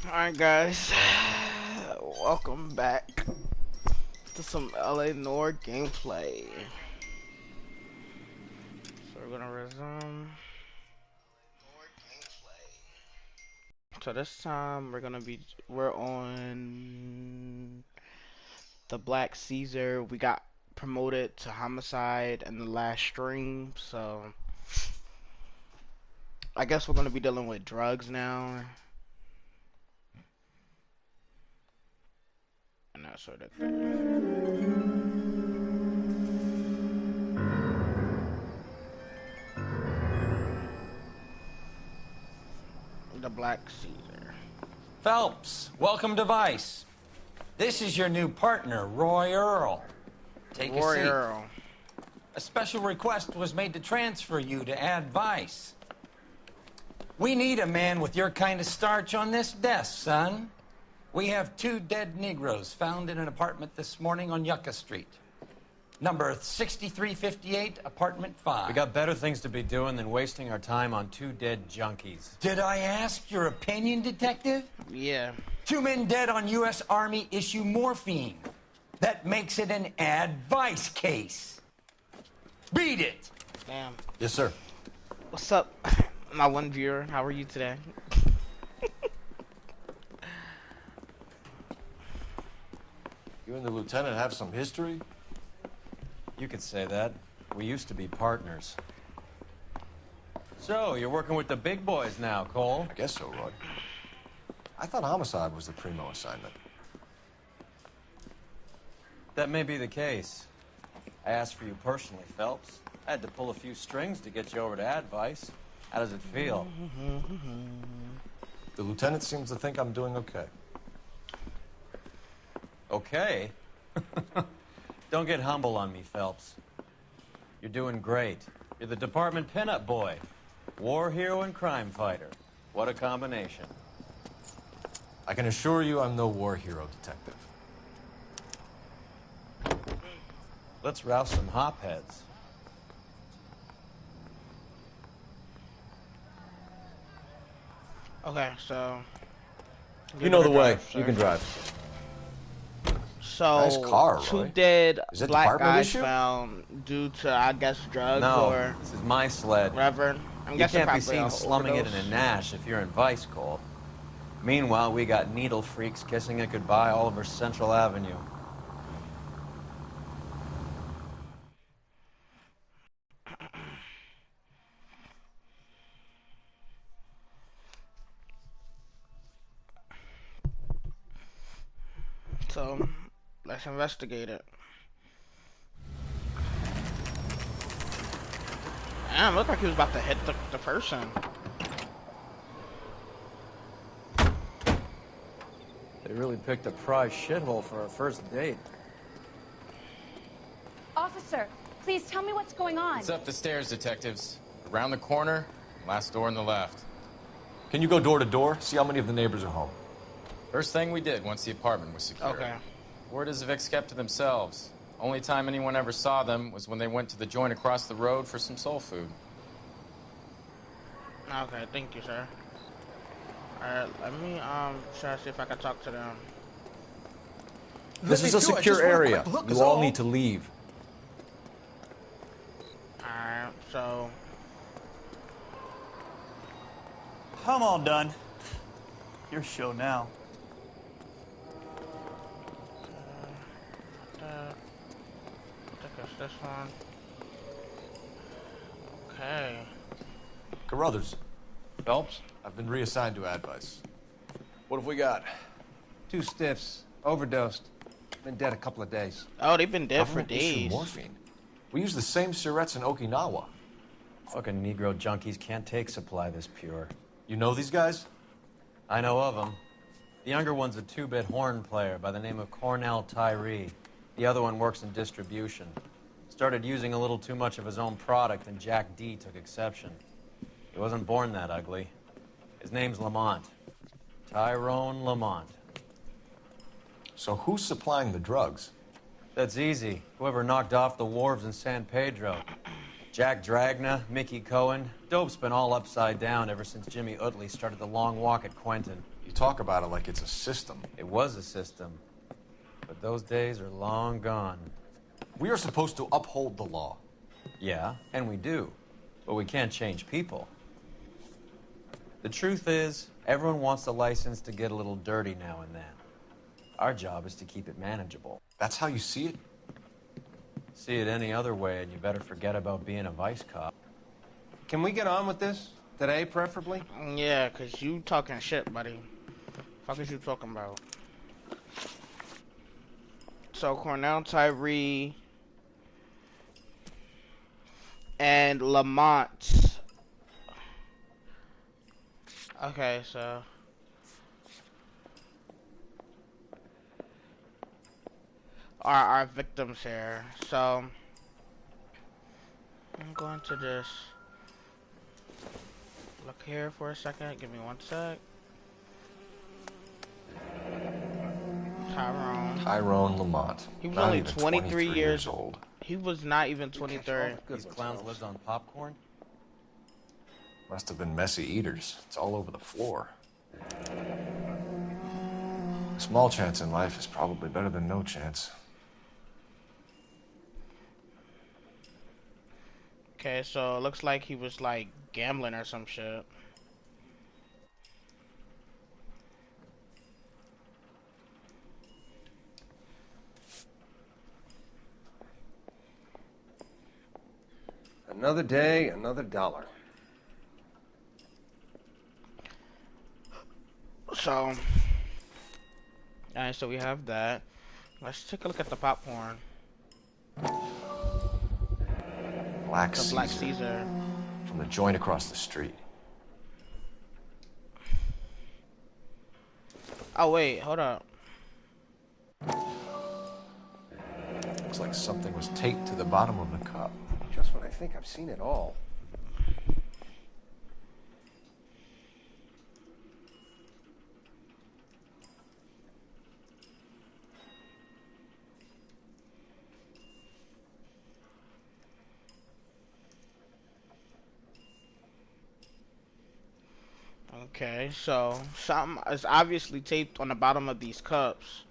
Alright guys, welcome back to some L.A. Noire gameplay. So we're gonna resume. So this time we're on the Black Caesar. We got promoted to homicide in the last stream, so I guess we're gonna be dealing with drugs now. And that sort of thing. The Black Caesar. Phelps, welcome to Vice. This is your new partner, Roy Earl. Take a seat. Earl. A special request was made to transfer you to Ad Vice. We need a man with your kind of starch on this desk, son. We have 2 dead Negroes found in an apartment this morning on Yucca Street. Number 6358, apartment 5. We got better things to be doing than wasting our time on 2 dead junkies. Did I ask your opinion, detective? Yeah. 2 men dead on U.S. Army issue morphine. That makes it an advice case. Beat it! Damn. Yes, sir. What's up, my one viewer? How are you today? You and the lieutenant have some history? You could say that. We used to be partners. So, you're working with the big boys now, Cole? I guess so, Roy. I thought homicide was the primo assignment. That may be the case. I asked for you personally, Phelps. I had to pull a few strings to get you over to Advice. How does it feel? The lieutenant seems to think I'm doing okay. Okay. Don't get humble on me, Phelps. You're doing great. You're the department pinup boy. War hero and crime fighter. What a combination. I can assure you I'm no war hero, detective. Let's rouse some hopheads. Okay, so You know the way. You can drive. So Nice car, 2 Roy. dead Is it black department guys issue? found due to, I guess, drugs No, or this is my sled. whatever. I'm You guessing can't be probably a seen slumming it in overdose. a Nash if you're in Vice, Cole. Meanwhile, we got needle freaks kissing it goodbye all over Central Avenue. So let's investigate it. Damn, looked like he was about to hit the person. They really picked a prize shithole for our first date. Officer, please tell me what's going on. It's up the stairs, detectives. Around the corner, last door on the left. Can you go door to door? See how many of the neighbors are home. First thing we did once the apartment was secure. Okay. Word is the Vicks kept to themselves. Only time anyone ever saw them was when they went to the joint across the road for some soul food. Okay, thank you, sir. Alright, let me try to see if I can talk to them. This is a secure area. You all need to leave. Alright, so I'm all done. Your show now. I think it's this one. Okay. Carruthers, Phelps? I've been reassigned to Advice. What have we got? 2 stiffs, overdosed, been dead a couple of days. Oh, they've been dead for Government issue days. morphine. We use the same syrettes in Okinawa. Fucking Negro junkies can't take supply this pure. You know these guys? I know of them. The younger one's a 2-bit horn player by the name of Cornell Tyree. The other one works in distribution. Started using a little too much of his own product, and Jack D took exception. He wasn't born that ugly. His name's Lamont. Tyrone Lamont. So who's supplying the drugs? That's easy. Whoever knocked off the wharves in San Pedro. Jack Dragna, Mickey Cohen. Dope's been all upside down ever since Jimmy Utley started the long walk at Quentin. You talk about it like it's a system. It was a system, but those days are long gone. We are supposed to uphold the law. Yeah, and we do, but we can't change people. The truth is, everyone wants a license to get a little dirty now and then. Our job is to keep it manageable. That's how you see it? See it any other way, and you better forget about being a vice cop. Can we get on with this? Today, preferably? Yeah, cause you talking shit, buddy. Fuck is you talking about? So Cornell Tyree and Lamont. Okay, so our victims here. So I'm going to just look here for a second. Give me one sec. Tyrone Lamont. He was Not only even 23 years old. He was not even 23. These clowns lived on popcorn? Must have been messy eaters. It's all over the floor. A small chance in life is probably better than no chance. Okay, so it looks like he was like gambling or some shit. Another day, another dollar. So, alright, so we have that. Let's take a look at the popcorn. Black The Caesar. Black Caesar. From the joint across the street. Oh wait, hold up. Looks like something was taped to the bottom of the cup. Just when I think I've seen it all. Okay, so something is obviously taped on the bottom of these cups.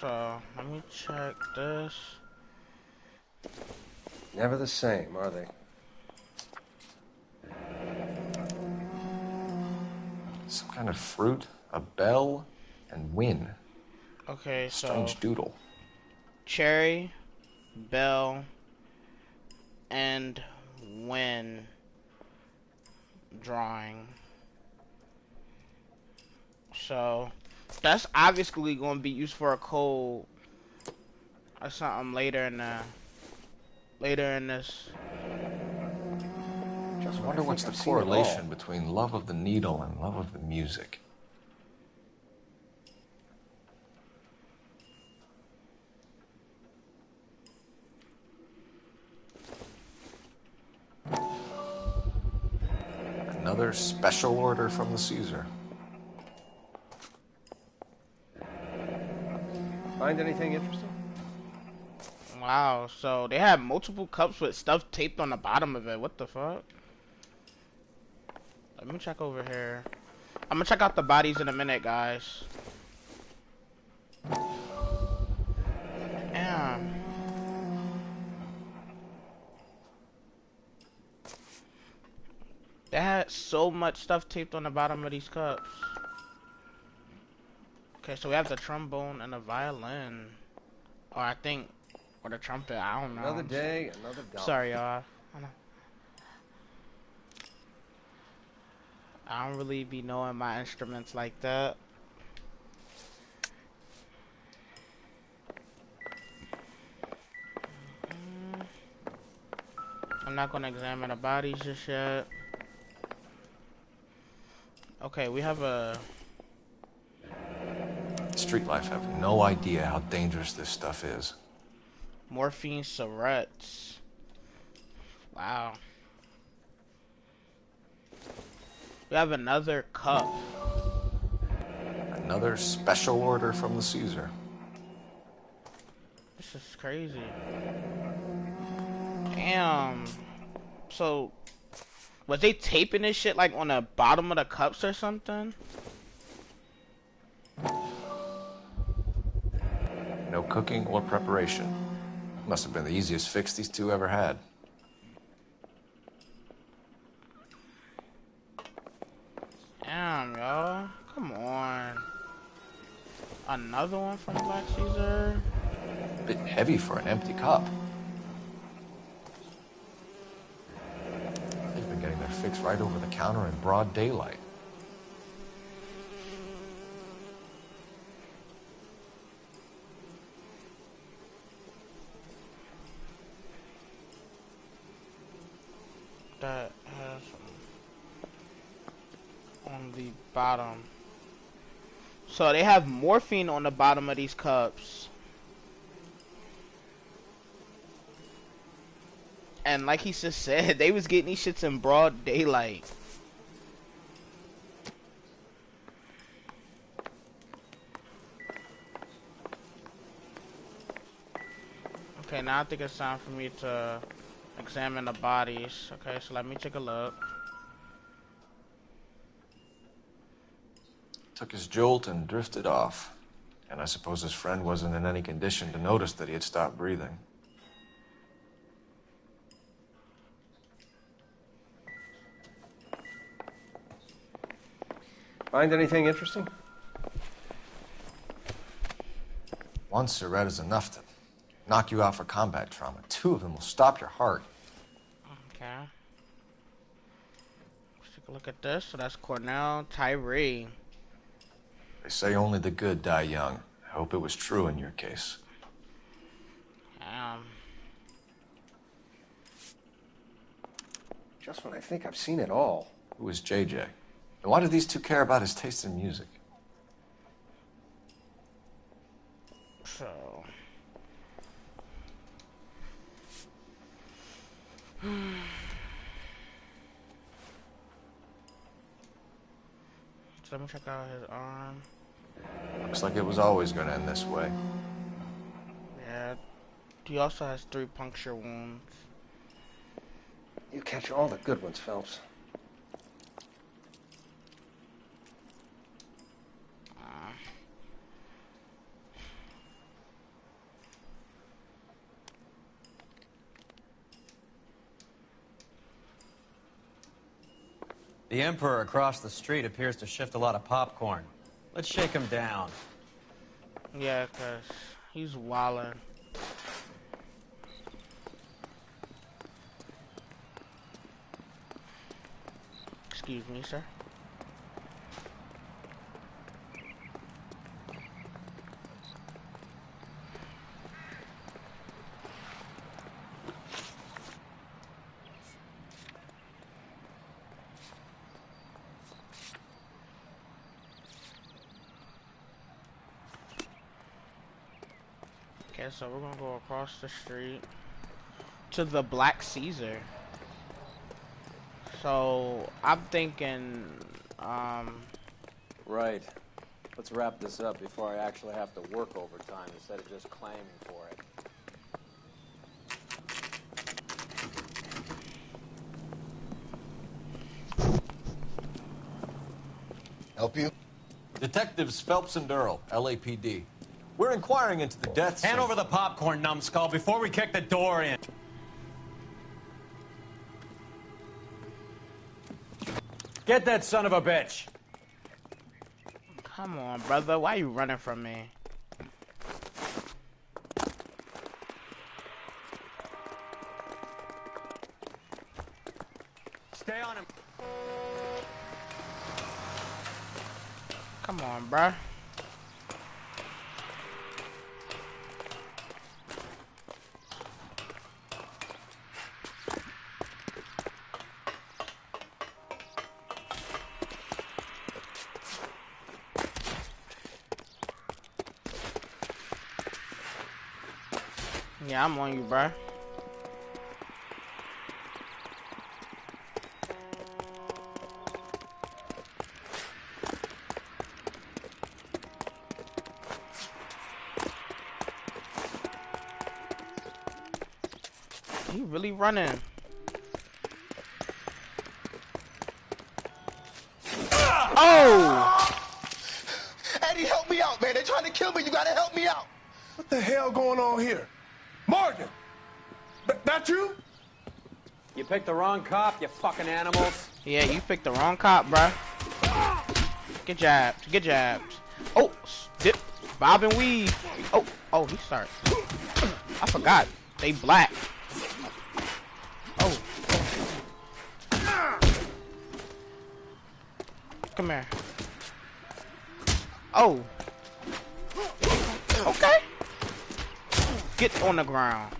So let me check this. Never the same, are they? Some kind of fruit, a bell, and win. Okay, so Strange doodle. cherry, bell, and win drawing. So that's obviously going to be used for a code or something later in this. Just I when wonder think what's the I've seen it all. correlation between love of the needle and love of the music. Another special order from the Caesar. Find anything interesting? Wow, so they have multiple cups with stuff taped on the bottom of it. What the fuck? Let me check over here. I'm gonna check out the bodies in a minute, guys. Damn. They had so much stuff taped on the bottom of these cups. Okay, so we have the trombone and the violin. Or I think, or the trumpet, I don't know. Another day, another dollar. Sorry, y'all. I don't really be knowing my instruments like that. I'm not gonna examine the bodies just yet. Okay, we have a... Street life have no idea how dangerous this stuff is. morphine syrettes. Wow. We have another cup. Another special order from the Caesar. This is crazy. Damn. So, was they taping this shit like on the bottom of the cups or something? No cooking or preparation. Must have been the easiest fix these two ever had. Damn, y'all. Come on. Another one from Black Caesar? Bit heavy for an empty cup. They've been getting their fix right over the counter in broad daylight. That has on the bottom. So they have morphine on the bottom of these cups. And like he just said, they was getting these shits in broad daylight. Okay, now I think it's time for me to examine the bodies. Okay, so let me take a look. Took his jolt and drifted off. And I suppose his friend wasn't in any condition to notice that he had stopped breathing. Find anything interesting? One cigarette is enough to knock you out for combat trauma. Two of them will stop your heart. Okay. Let's take a look at this. So that's Cornell Tyree. They say only the good die young. I hope it was true in your case. Just when I think I've seen it all. Who was JJ? And why do these two care about his taste in music? So. So let me check out his arm. Looks like it was always going to end this way. Yeah. He also has 3 puncture wounds. You catch all the good ones, Phelps. The Emperor across the street appears to shift a lot of popcorn. Let's shake him down. Yeah, cause he's wildin'. Excuse me, sir. Okay, so we're gonna go across the street to the Black Caesar. So I'm thinking, Right. Let's wrap this up before I actually have to work overtime instead of just claiming for it. Help you? Detectives Phelps and Earl, LAPD. We're inquiring into the deaths Hand of... over the popcorn, numbskull, before we kick the door in. Get that son of a bitch. come on, brother. Why you running from me? Stay on him. Come on, bruh. Yeah, I'm on you, bruh. He really running. Oh! Eddie, help me out, man. They're trying to kill me. You gotta help me out. What the hell going on here? Morgan! That you? You picked the wrong cop, you fucking animals. Yeah, you picked the wrong cop, bruh. Get jabbed. Get jabbed. Oh, dip. Bob and weave. Oh, he started. I forgot. They black. Oh. Come here. Oh. Okay. Get on the ground.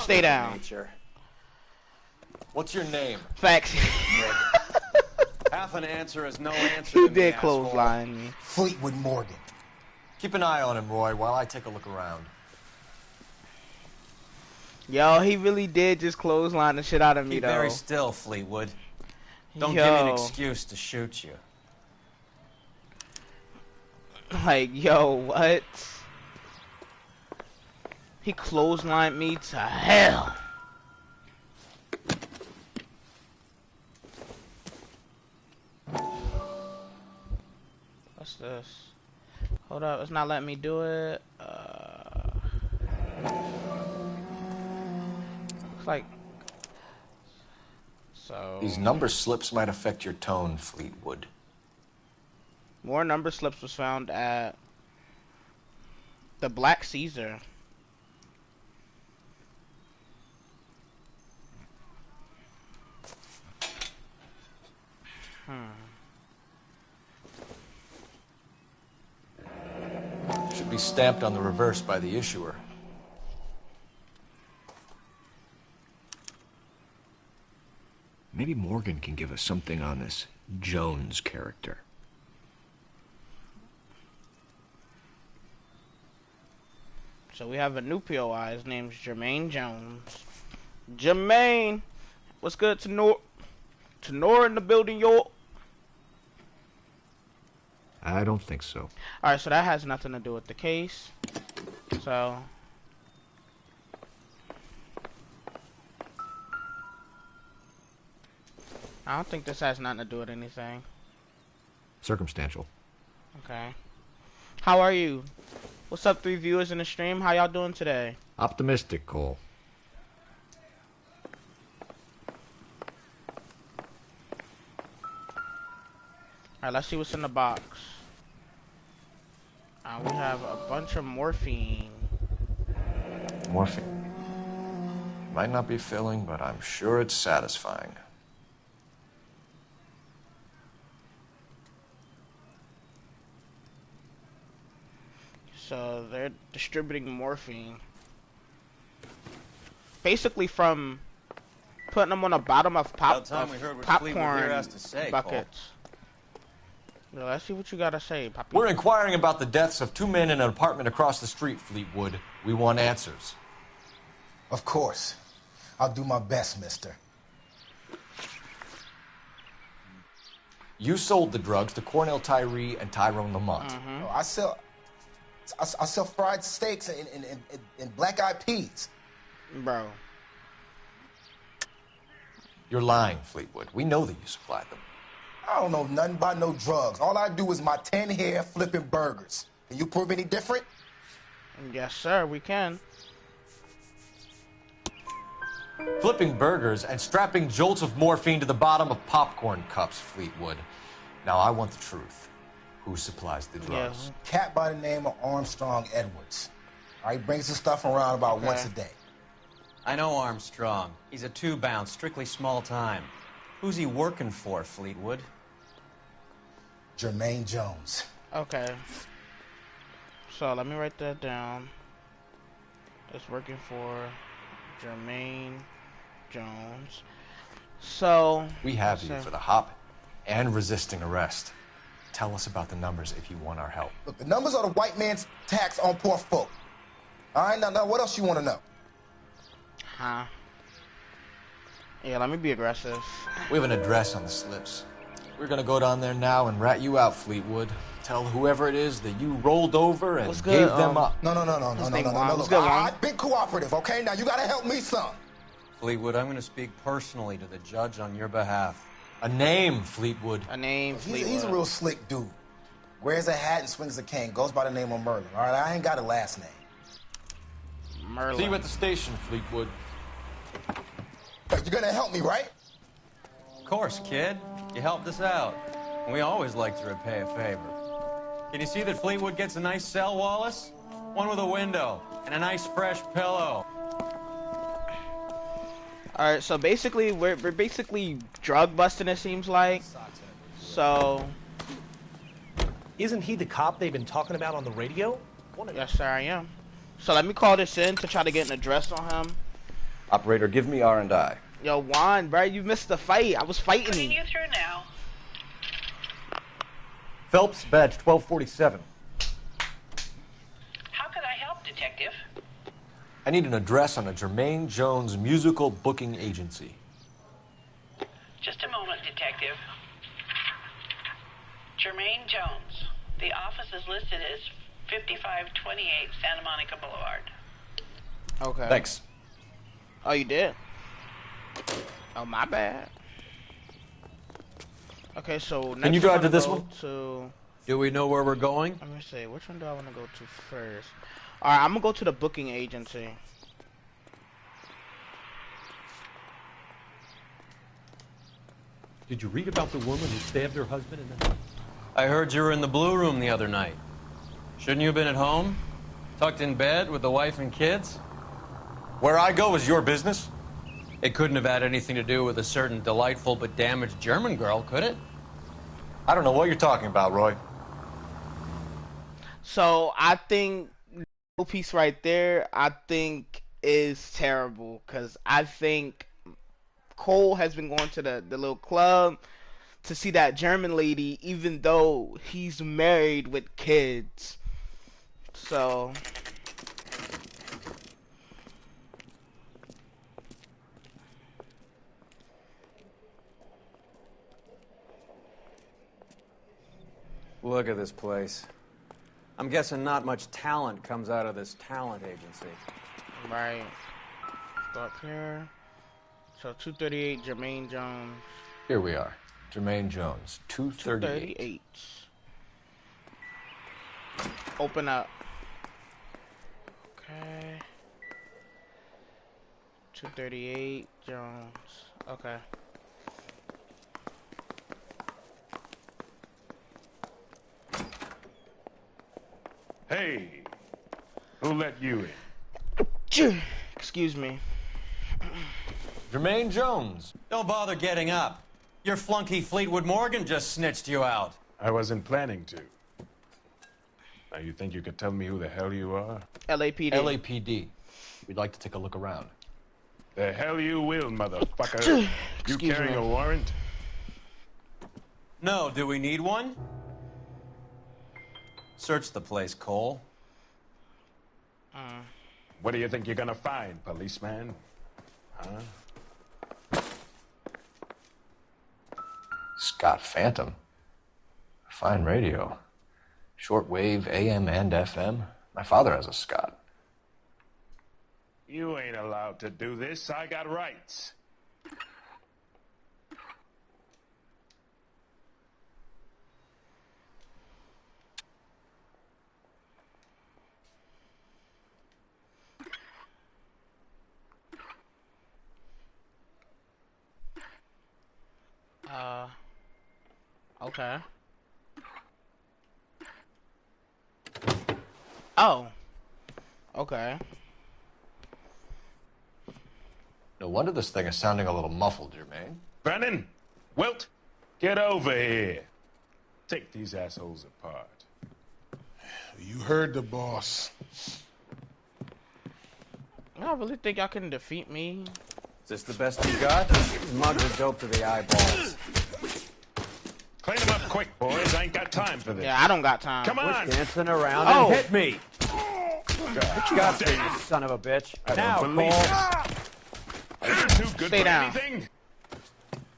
Stay down. Nature. What's your name? Facts. Half an answer is no answer. He to me, did asshole. clothesline me. Fleetwood Morgan. Keep an eye on him, Roy, while I take a look around. Yo, he really did just clothesline the shit out of me, Keep though. very still, Fleetwood. Don't Yo. give me an excuse to shoot you. Like, yo, what? He clotheslined me to hell. What's this? Hold up, it's not letting me do it. Looks like... So... These number slips might affect your tone, Fleetwood. More number slips was found at the Black Caesar. Should be stamped on the reverse by the issuer. Maybe Morgan can give us something on this Jones character. So we have a new POI. His name's Jermaine Jones. Jermaine! What's good, Tenor? Tenor in the building, yo. I don't think so. Alright, so that has nothing to do with the case. So... I don't think this has nothing to do with anything. Circumstantial. Okay. How are you? What's up, 3 viewers in the stream? How y'all doing today? Optimistic, Cole. Alright, let's see what's in the box. We have a bunch of morphine. Morphine. Might not be filling, but I'm sure it's satisfying. So they're distributing morphine. Basically from putting them on the bottom of About time we heard what Fleetwood here popcorn has to say, buckets. Yo, let's see what you gotta say, Poppy. We're inquiring about the deaths of 2 men in an apartment across the street, Fleetwood. We want answers. Of course. I'll do my best, mister. You sold the drugs to Cornell Tyree and Tyrone Lamont. Oh, I sell fried steaks and black-eyed peas. Bro. You're lying, Fleetwood. We know that you supplied them. I don't know nothing about no drugs. All I do is my 10 hair flipping burgers. Can you prove any different? Yes, sir, we can. Flipping burgers and strapping jolts of morphine to the bottom of popcorn cups, Fleetwood. Now, I want the truth. Who supplies the drugs? Cat by the name of Armstrong Edwards. All right, brings the stuff around about once a day. I know Armstrong. He's a 2-bound, strictly small time. Who's he working for, Fleetwood? Jermaine Jones. Okay. So let me write that down. It's working for Jermaine Jones. So we have you for the hop and resisting arrest. Tell us about the numbers if you want our help. Look, the numbers are the white man's tax on poor folk. All right, now what else you want to know? Huh? Yeah, let me be aggressive. We have an address on the slips. We're gonna go down there now and rat you out, Fleetwood. Tell whoever it is that you rolled over and gave them up. No. Look, I've been cooperative, okay? Now you gotta help me some. Fleetwood, I'm going to speak personally to the judge on your behalf. A name, Fleetwood. A name, Fleetwood. He's a real slick dude. Wears a hat and swings a cane. Goes by the name of Merlin. All right, I ain't got a last name. Merlin. See you at the station, Fleetwood. But you're gonna help me, right? Of course, kid. You helped us out. We always like to repay a favor. Can you see that Fleetwood gets a nice cell, Wallace? One with a window and a nice fresh pillow. Alright, so basically, we're basically drug busting, it seems like. So... Isn't he the cop they've been talking about on the radio? Yes, sir, I am. So let me call this in to try to get an address on him. Operator, give me R&I. Yo, Juan, bro, you missed the fight. I was fighting Putting him. you through now. Phelps, badge 1247. How could I help, Detective? I need an address on a Jermaine Jones musical booking agency. Just a moment, Detective. Jermaine Jones. The office is listed as 5528 Santa Monica Boulevard. Okay. Thanks. Oh, you did? Oh, my bad. Okay, so next Can you drive to this one? Do we know where we're going? Let me see. Which one do I want to go to first? Alright, I'm going to go to the booking agency. Did you read about the woman who stabbed her husband in the... I heard you were in the blue room the other night. Shouldn't you have been at home? Tucked in bed with the wife and kids? Where I go is your business? It couldn't have had anything to do with a certain delightful but damaged German girl, could it? I don't know what you're talking about, Roy. So, I think the piece right there, I think is terrible. Because I think Cole has been going to the little club to see that German lady, even though he's married with kids. So... Look at this place. I'm guessing not much talent comes out of this talent agency. Right. Go up here. So 238 Jermaine Jones. Here we are. Jermaine Jones, 238. 238. Open up. Okay. 238 Jones. Okay. Hey, who let you in? Excuse me. Jermaine Jones. Don't bother getting up. Your flunky Fleetwood Morgan just snitched you out. I wasn't planning to. Now, you think you could tell me who the hell you are? LAPD. LAPD. We'd like to take a look around. The hell you will, motherfucker. You carrying a warrant? No, do we need one? Search the place, Cole. What do you think you're gonna find, policeman? Huh? Scott Phantom. Fine radio. Shortwave, AM and FM. My father has a Scott. You ain't allowed to do this. I got rights. Okay. Oh. Okay. No wonder this thing is sounding a little muffled, Jermaine. Brennan, Wilt, get over here. Take these assholes apart. You heard the boss. Y'all really think y'all can defeat me? Is this the best you got? These mugs are dope to the eyeballs. Clean them up quick, boys. I ain't got time for this. Yeah, I don't got time. Come on. Quit dancing around Oh. and hit me. What you got there, you son of a bitch? I Now, don't believe Cole. this. Are you too good Stay for down. anything?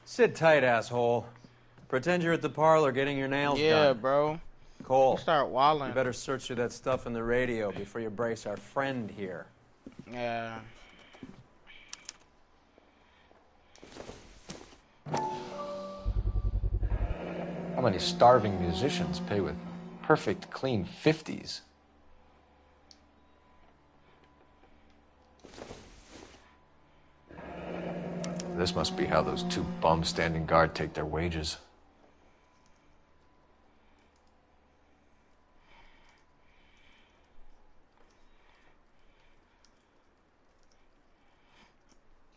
Sit tight, asshole. Pretend you're at the parlor getting your nails Yeah, done. bro. Cole, You start walling. you better search through that stuff in the radio before you brace our friend here. Yeah. How many starving musicians pay with perfect, clean 50s? This must be how those two bums standing guard take their wages.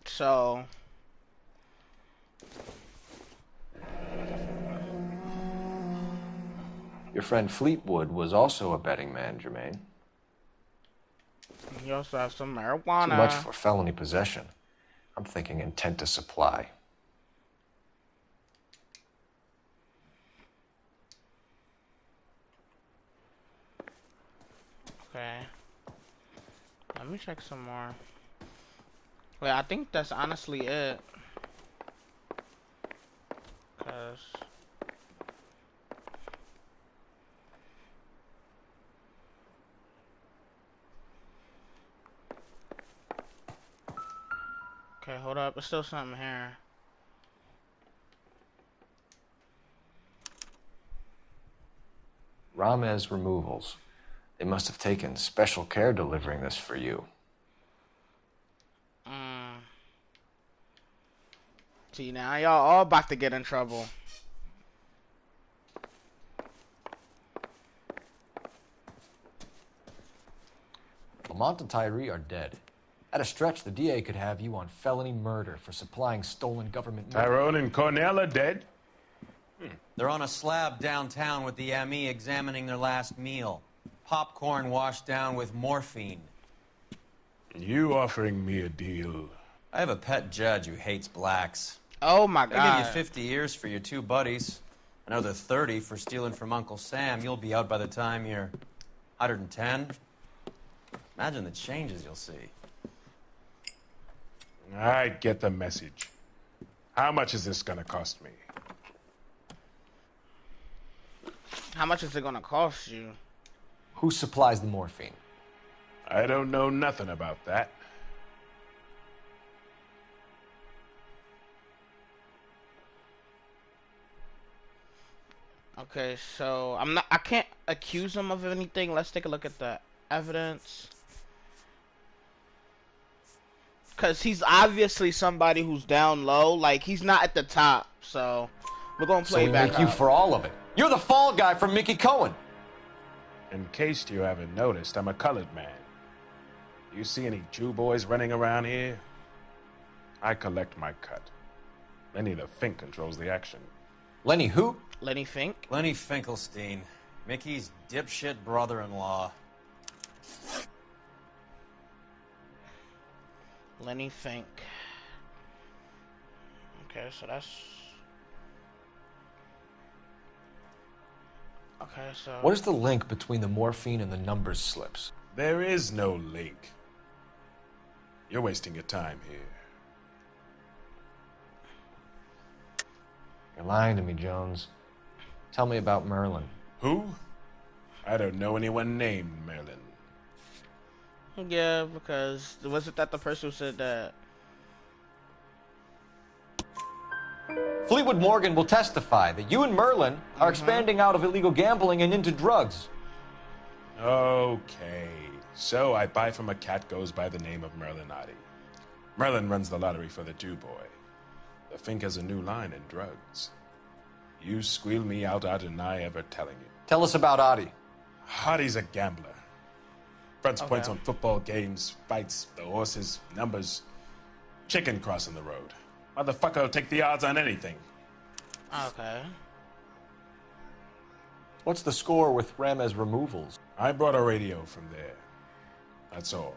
So Your friend Fleetwood was also a betting man, Jermaine. you also have some marijuana. Too much for felony possession. I'm thinking intent to supply. Okay. Let me check some more. Wait, I think that's honestly it. Cause okay, hold up. There's still something here. Ramez Removals. They must have taken special care delivering this for you. See, now y'all all about to get in trouble. Lamont and Tyree are dead. At a stretch, the DA could have you on felony murder for supplying stolen government money. Tyrone and Cornell are dead? They're on a slab downtown with the ME examining their last meal. Popcorn washed down with morphine. You offering me a deal? I have a pet judge who hates blacks. Oh my God. I'll give you 50 years for your two buddies. Another 30 for stealing from Uncle Sam. You'll be out by the time you're 110. Imagine the changes you'll see. I get the message. How much is this gonna cost me? How much is it gonna cost you? Who supplies the morphine? I don't know nothing about that. Okay, so I can't accuse him of anything. Let's take a look at the evidence. Cause he's obviously somebody who's down low. Like, he's not at the top. So we're gonna play so we back make you up. for all of it. You're the fall guy from Mickey Cohen. In case you haven't noticed, I'm a colored man. You see any Jew boys running around here? I collect my cut. Lenny the Fink controls the action. Lenny who? Lenny Fink? Lenny Finkelstein. Mickey's dipshit brother-in-law. Lenny Fink. Okay, so that's... Okay, so... What is the link between the morphine and the numbers slips? There is no link. You're wasting your time here. You're lying to me, Jones. Tell me about Merlin. Who? I don't know anyone named Merlin. Yeah, because wasn't that the person who said that? Fleetwood Morgan will testify that you and Merlin are expanding out of illegal gambling and into drugs. Okay. So I buy from a cat goes by the name of Merlin Otti. Merlin runs the lottery for the Jew boy. The Fink has a new line in drugs. You squeal me out, I deny ever telling you. Tell us about Otti. Otti's a gambler. Fronts points on football games, fights, the horses, numbers. Chicken crossing the road. Motherfucker will take the odds on anything. Okay. What's the score with Ramez Removals? I brought a radio from there. That's all.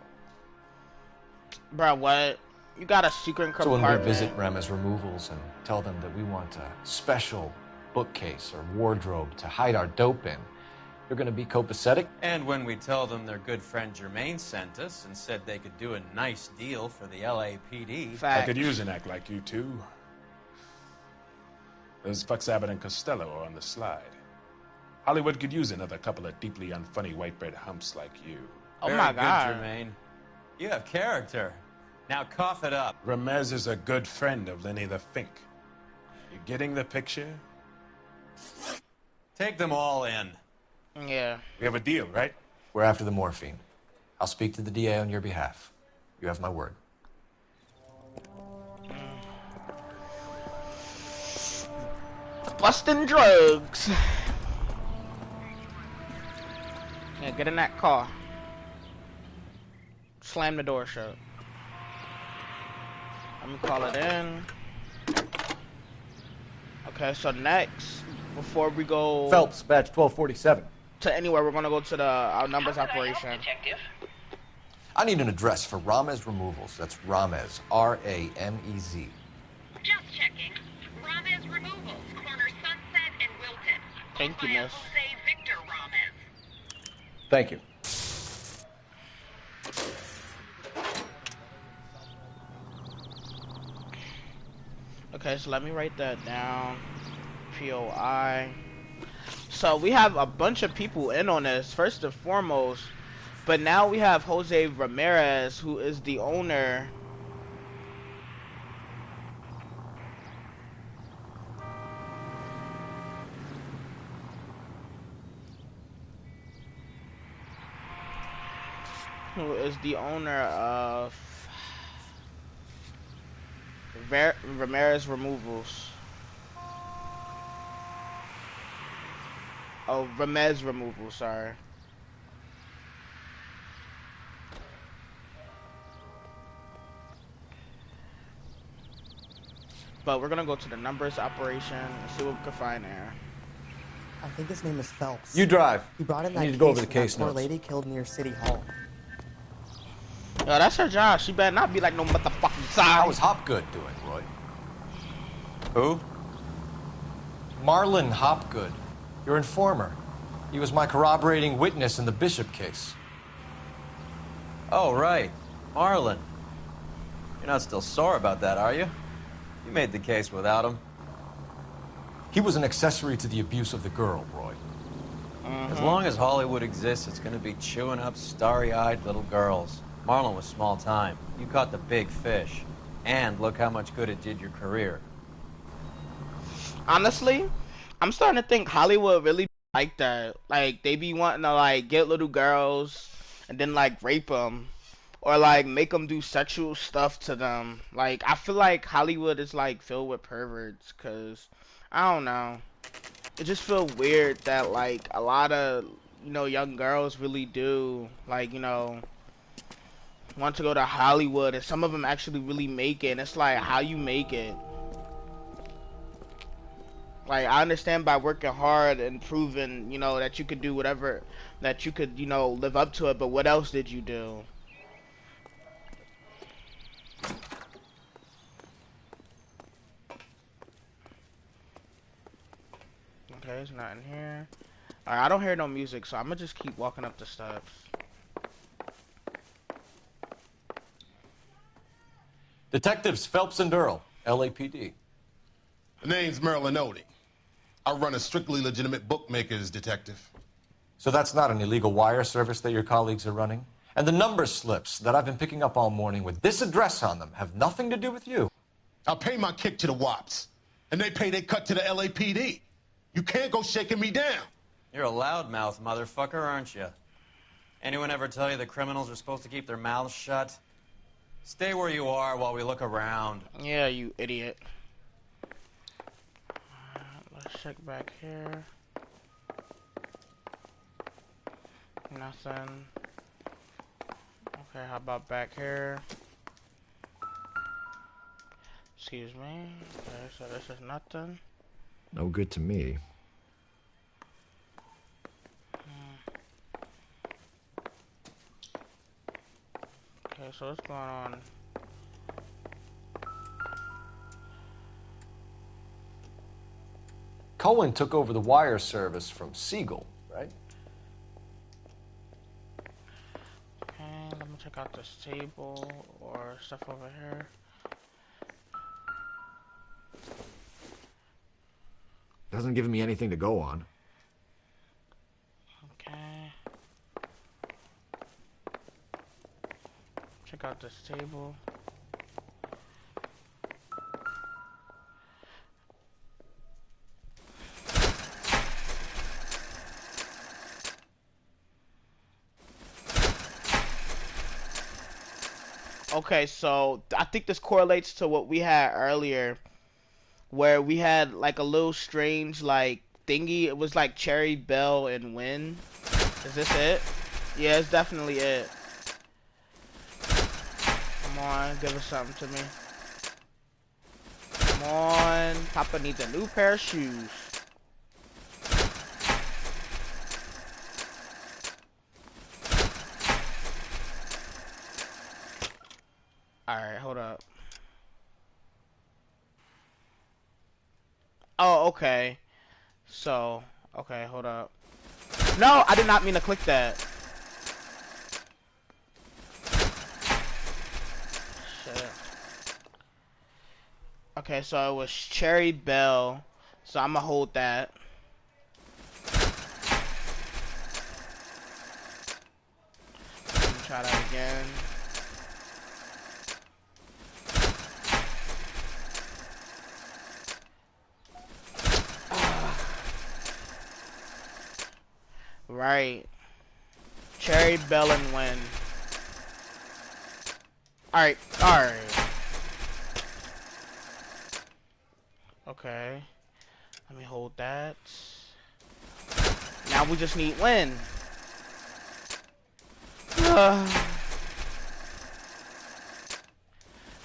Bro, what? You got a secret So compartment. when we visit Ramez Removals and tell them that we want a special bookcase or wardrobe to hide our dope in, you're going to be copacetic? And when we tell them their good friend Jermaine sent us and said they could do a nice deal for the LAPD. I could use an act like you two. Those fucks Abbott and Costello are on the slide. Hollywood could use another couple of deeply unfunny white bread humps like you. Oh Very my good, God. Jermaine. You have character. Now cough it up. Ramez is a good friend of Lenny the Fink. You getting the picture? Take them all in. Yeah. We have a deal, right? We're after the morphine. I'll speak to the DA on your behalf. You have my word. Busting drugs. Yeah, get in that car. Slam the door shut. Let me call it in. Okay, so next, before we go Phelps, badge 1247. to anywhere, we're gonna go to the our numbers operation. Detective? I need an address for Ramez Removals. That's Ramez, R-A-M-E-Z. Just checking. Ramez Removals, corner Sunset and Wilton. Thank you, miss. Jose Victor Ramez. Thank you. Okay, so let me write that down. POI. So we have a bunch of people in on this, first and foremost. But now we have Jose Ramirez, who is the owner. Who is the owner of Ramirez Removals. Oh, Ramez Removal, sorry. But we're gonna go to the numbers operation and see what we can find there. I think his name is Phelps. You drive. He brought in I that need to case go over the for case that poor notes. lady killed near City Hall. Yo, that's her job. She better not be like no motherfucking side. How was Hopgood doing, Roy? Who? Marlon Hopgood, your informer. He was my corroborating witness in the Bishop case. Oh, right. Marlon. You're not still sore about that, are you? You made the case without him. He was an accessory to the abuse of the girl, Roy. As long as Hollywood exists, it's gonna be chewing up starry-eyed little girls. Marlon was small time. You caught the big fish. And look how much good it did your career. Honestly, I'm starting to think Hollywood really like that. Like, they be wanting to, like, get little girls and then, like, rape them. Or, like, make them do sexual stuff to them. Like, I feel like Hollywood is, like, filled with perverts. Because, I don't know. It just feels weird that, like, a lot of, you know, young girls really do, like, you know, want to go to Hollywood. And some of them actually really make it. And it's like, how you make it? Like, I understand by working hard and proving, you know, that you could do whatever, that you could, you know, live up to it, but what else did you do? Okay, it's not in here. Alright, I don't hear no music, so I'm gonna just keep walking up the steps. Detectives Phelps and Earl, LAPD. The name's Merlin Odie. I run a strictly legitimate bookmaker's detective. So that's not an illegal wire service that your colleagues are running? And the number slips that I've been picking up all morning with this address on them have nothing to do with you. I pay my kick to the WAPs, and they pay their cut to the LAPD. You can't go shaking me down. You're a loudmouth motherfucker, aren't you? Anyone ever tell you that criminals are supposed to keep their mouths shut? Stay where you are while we look around. Yeah, you idiot. Let's check back here. Nothing. Okay, how about back here? Excuse me. Okay, so this is nothing. No good to me. Okay, so what's going on? Cohen took over the wire service from Siegel, right? Okay, let me check out this table or stuff over here. Doesn't give me anything to go on. Okay. Check out this table. Okay, so I think this correlates to what we had earlier, where we had like a little strange like thingy. It was like Cherry Bell and Win. Is this it? Yeah, it's definitely it. Come on, give us something to me. Come on, Papa needs a new pair of shoes. Alright, hold up. Oh, okay. So, okay, hold up. No, I did not mean to click that. Shit. Okay, so it was Cherry Bell. So I'm gonna hold that. Let me try that again. Right. Cherry Bell and Win. Alright, alright. Okay. Let me hold that. Now we just need Win.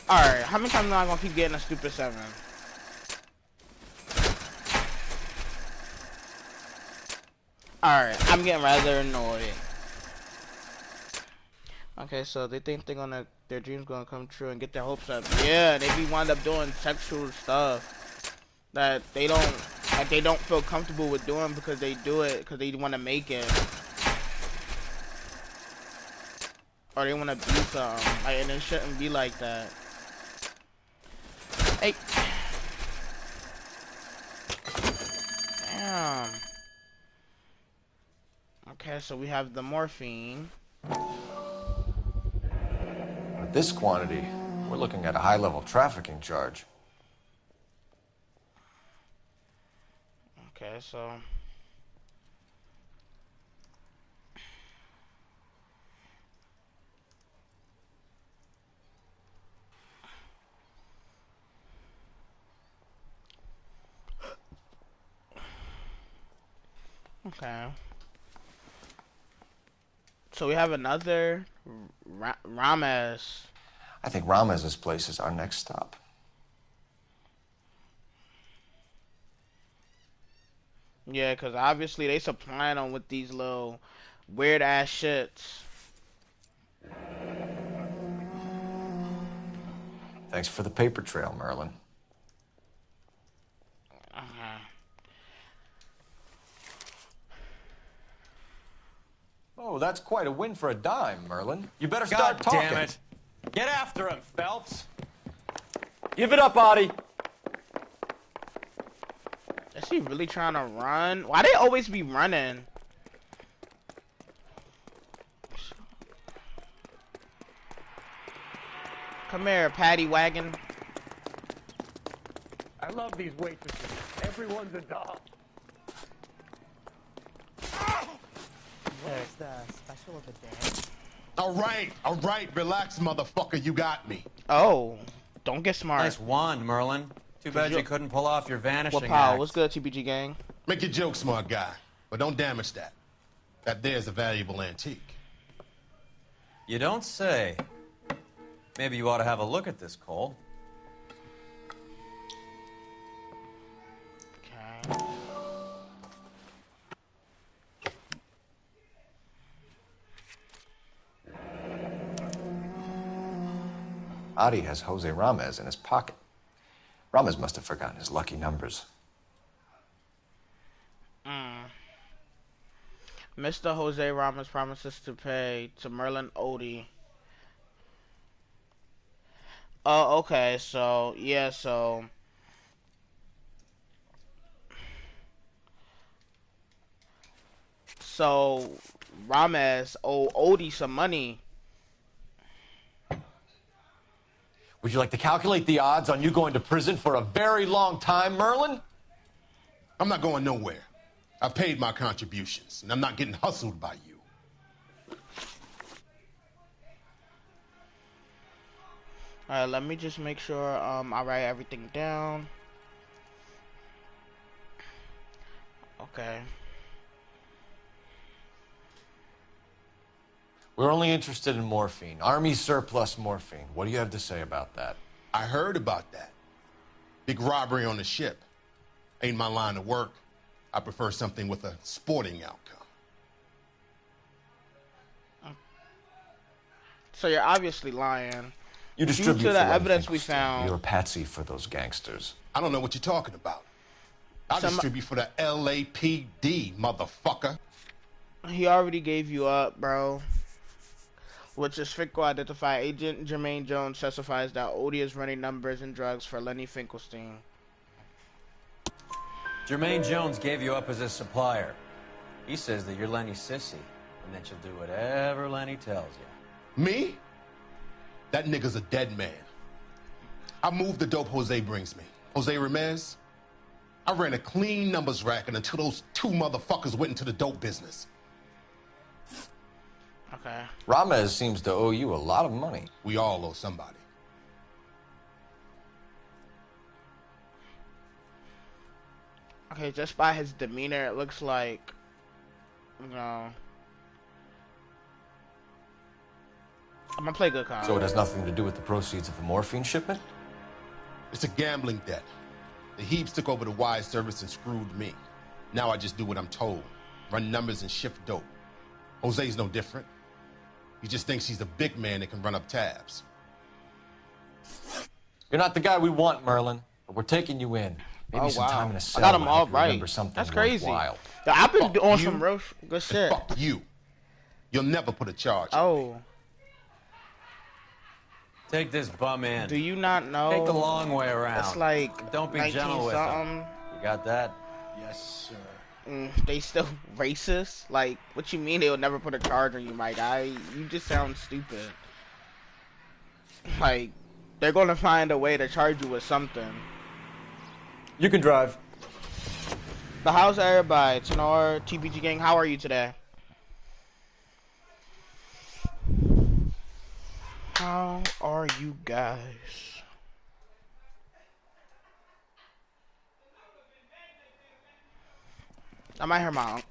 Alright, how many times am I gonna keep getting a stupid 7? Alright, I'm getting rather annoyed. Okay, so they think they're gonna, their dreams gonna come true and get their hopes up. Yeah, they be wind up doing sexual stuff that they don't feel comfortable with doing because they do it because they want to make it. Or they want to be something. Like, and it shouldn't be like that. Hey. Damn. Okay, so we have the morphine. With this quantity, we're looking at a high-level trafficking charge. Okay, so... Okay. So we have another Rames. I think Ramez's place is our next stop. Yeah, because obviously they supplying them with these little weird ass shits. Thanks for the paper trail, Merlin. Oh, that's quite a win for a dime, Merlin. You better start talking. God damn it. Get after him, Phelps. Give it up, Audie. Is he really trying to run? Why they always be running? Come here, Patty Wagon. I love these waitresses. Everyone's a doll. Where's the special of the day? All right, relax, motherfucker, you got me. Oh, don't get smart. Nice wand, Merlin. Too bad you couldn't pull off your vanishing What pal? act. What's good, TBG gang? Make your joke, smart guy, but don't damage that. That there's a valuable antique. You don't say. Maybe you ought to have a look at this, Cole. Okay. Adi has Jose Ramez in his pocket. Ramez must have forgotten his lucky numbers. Mr. Jose Ramos promises to pay to Merlin Odie. Oh, okay, so, yeah, so... So, Ramez owe Odie some money. Would you like to calculate the odds on you going to prison for a very long time, Merlin? I'm not going nowhere. I paid my contributions, and I'm not getting hustled by you. Alright, let me just make sure I write everything down. Okay. We're only interested in morphine. Army surplus morphine. What do you have to say about that? I heard about that. Big robbery on the ship. Ain't my line of work. I prefer something with a sporting outcome. So you're obviously lying. You Due distribute to the for Len evidence we Finkelstein. found. You're a patsy for those gangsters. I don't know what you're talking about. I distribute for the LAPD, motherfucker. He already gave you up, bro. Which is Finkel identified. Agent Jermaine Jones testifies that Odie is running numbers and drugs for Lenny Finkelstein. Jermaine Jones gave you up as his supplier. He says that you're Lenny's sissy, and that you'll do whatever Lenny tells you. Me? That nigga's a dead man. I move the dope Jose brings me. Jose Ramirez? I ran a clean numbers racket until those two motherfuckers went into the dope business. Okay. Ramez seems to owe you a lot of money. We all owe somebody. Okay, just by his demeanor, it looks like, you know, I'm gonna play good cop. So it has nothing to do with the proceeds of the morphine shipment? It's a gambling debt. The Heaps took over the wire service and screwed me. Now I just do what I'm told. Run numbers and shift dope. Jose's no different. He just thinks he's a big man that can run up tabs. You're not the guy we want, Merlin, but we're taking you in. Maybe Oh, some wow. time in a I cell. got him might all help you right. remember something That's crazy. worthwhile. Yeah, I've been Fuck doing you. some real good shit. Fuck you. You'll never put a charge. Oh. Take this bum in. Do you not know? Take the long way around. It's like Don't be 19 gentle with something. them. You got that? Yes, sir. They still racist? Like, what you mean they'll never put a charge on you, my guy? You just sound stupid. Like, they're gonna find a way to charge you with something. You can drive. The how's everybody? Tenor, TBG gang, how are you today? How are you guys? I might hear my